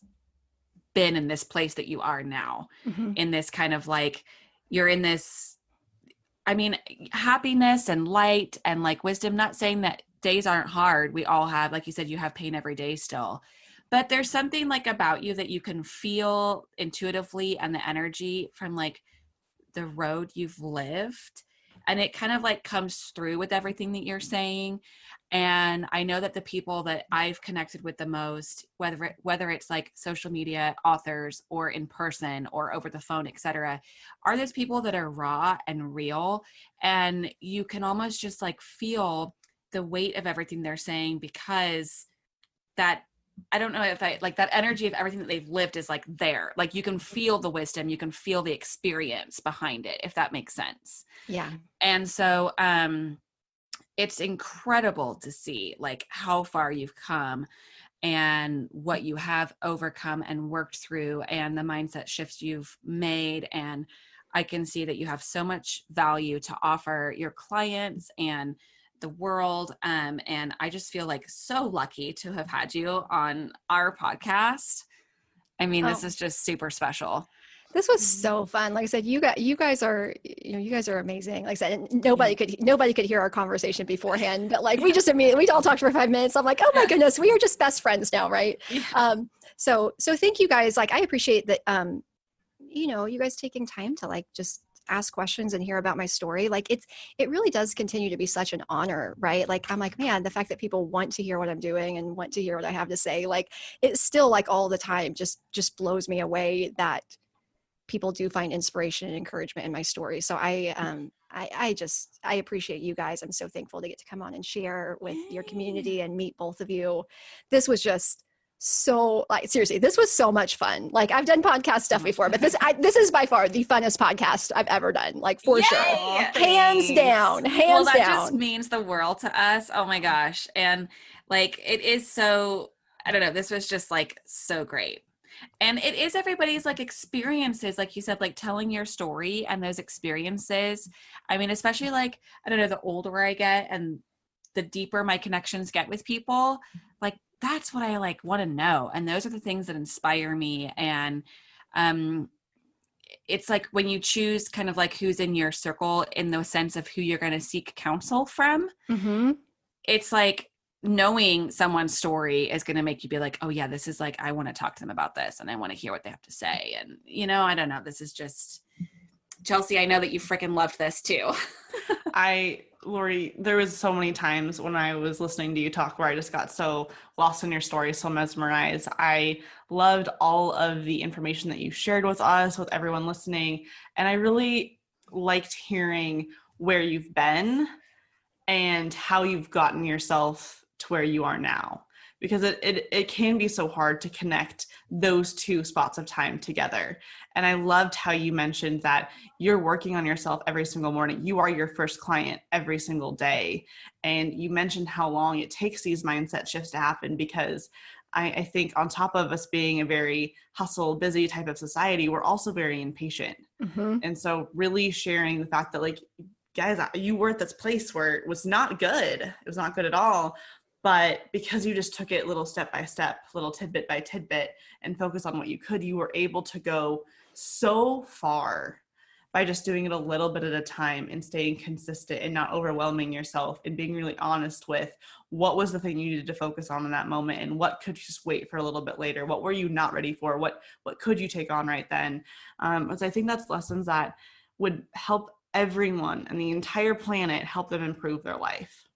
been in this place that you are now, in this kind of like, you're in this, I mean, happiness and light and like wisdom, not saying that days aren't hard. We all have, like you said, you have pain every day still, but there's something like about you that you can feel intuitively, and the energy from like the road you've lived, and it kind of like comes through with everything that you're saying. And I know that the people that I've connected with the most, whether it's like social media, authors, or in person or over the phone, etc., are those people that are raw and real, and you can almost just like feel the weight of everything they're saying, because that, I don't know if like that energy of everything that they've lived is like there. Like you can feel the wisdom, you can feel the experience behind it, if that makes sense. Yeah. And so it's incredible to see like how far you've come and what you have overcome and worked through, and the mindset shifts you've made. And I can see that you have so much value to offer your clients and the world. And I just feel like so lucky to have had you on our podcast. I mean, this is just super special. This was so fun. Like I said, you guys are amazing. Like I said, nobody could hear our conversation beforehand, but like we all talked for 5 minutes. I'm like, oh my goodness, we are just best friends now, right? Yeah. So thank you guys. Like I appreciate that. You guys taking time to like just ask questions and hear about my story. Like it really does continue to be such an honor, right? Like I'm like, man, the fact that people want to hear what I'm doing and want to hear what I have to say, like it's still like all the time just blows me away that people do find inspiration and encouragement in my story. So I appreciate you guys. I'm so thankful to get to come on and share with your community and meet both of you. This was just so like, seriously, this was so much fun. Like I've done podcast stuff before, but this is by far the funnest podcast I've ever done. Like for sure. Hands down. Well, that just means the world to us. Oh my gosh. And like, it is so, I don't know, this was just like so great. And it is everybody's like experiences, like you said, like telling your story and those experiences. I mean, especially like, I don't know, the older I get and the deeper my connections get with people, like that's what I like want to know. And those are the things that inspire me. And it's like when you choose kind of like who's in your circle in the sense of who you're going to seek counsel from, it's like, knowing someone's story is going to make you be like, oh yeah, this is like, I want to talk to them about this and I want to hear what they have to say. And, I don't know, this is just, Chelsea, I know that you freaking loved this too. Lorrie, there was so many times when I was listening to you talk where I just got so lost in your story, so mesmerized. I loved all of the information that you shared with us, with everyone listening. And I really liked hearing where you've been and how you've gotten yourself to where you are now, because it can be so hard to connect those two spots of time together. And I loved how you mentioned that you're working on yourself every single morning. You are your first client every single day. And you mentioned how long it takes these mindset shifts to happen, because I think on top of us being a very hustle, busy type of society, we're also very impatient. And so really sharing the fact that like, guys, you were at this place where it was not good. It was not good at all. But because you just took it little step by step, little tidbit by tidbit, and focus on what you could, you were able to go so far by just doing it a little bit at a time and staying consistent and not overwhelming yourself and being really honest with what was the thing you needed to focus on in that moment and what could just wait for a little bit later. What were you not ready for? What could you take on right then? So I think that's lessons that would help everyone and the entire planet, help them improve their life.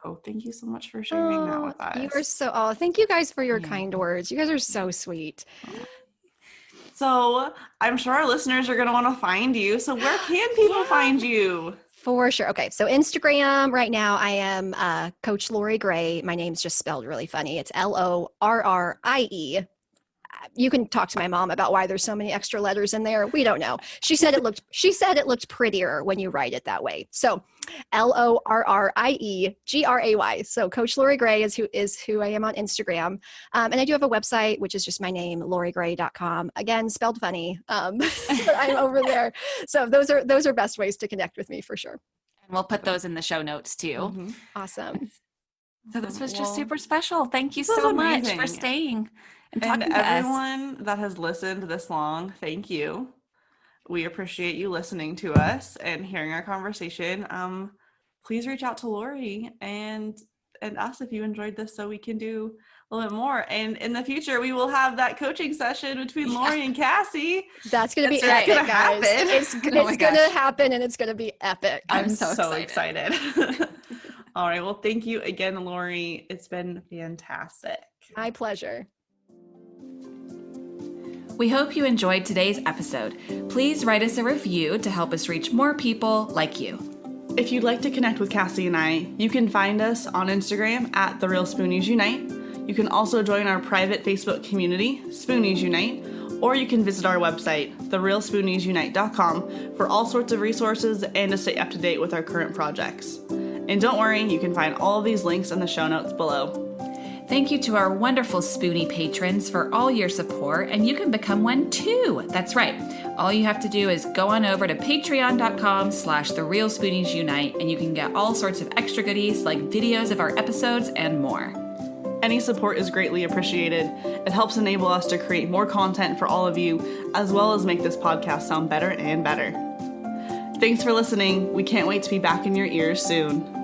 So thank you so much for sharing that with us. You are so, thank you guys for your kind words. You guys are so sweet. So I'm sure our listeners are going to want to find you. So where can people find you? For sure. Okay. So Instagram right now, I am Coach Lorrie Gray. My name's just spelled really funny. It's Lorrie. You can talk to my mom about why there's so many extra letters in there. We don't know. She said it looked prettier when you write it that way. So Lorrie Gray. So Coach Lorrie Gray is who I am on Instagram. And I do have a website, which is just my name, lorriegray.com. Again, spelled funny. But I'm over there. So those are best ways to connect with me for sure. And we'll put those in the show notes too. Awesome. So this was just super special. Thank you so much for staying. And everyone that has listened this long, thank you. We appreciate you listening to us and hearing our conversation. Please reach out to Lorrie and us if you enjoyed this, so we can do a little bit more. And in the future, we will have that coaching session between Lorrie and Cassie. That's going to be epic, guys. It's going to happen, and it's going to be epic. I'm so excited. All right. Well, thank you again, Lorrie. It's been fantastic. My pleasure. We hope you enjoyed today's episode. Please write us a review to help us reach more people like you. If you'd like to connect with Cassie and I, you can find us on Instagram at The Real Spoonies Unite. You can also join our private Facebook community, Spoonies Unite, or you can visit our website, therealspooniesunite.com, for all sorts of resources and to stay up to date with our current projects. And don't worry, you can find all of these links in the show notes below. Thank you to our wonderful Spoonie patrons for all your support, and you can become one too. That's right. All you have to do is go on over to patreon.com/therealspooniesunite, and you can get all sorts of extra goodies like videos of our episodes and more. Any support is greatly appreciated. It helps enable us to create more content for all of you, as well as make this podcast sound better and better. Thanks for listening. We can't wait to be back in your ears soon.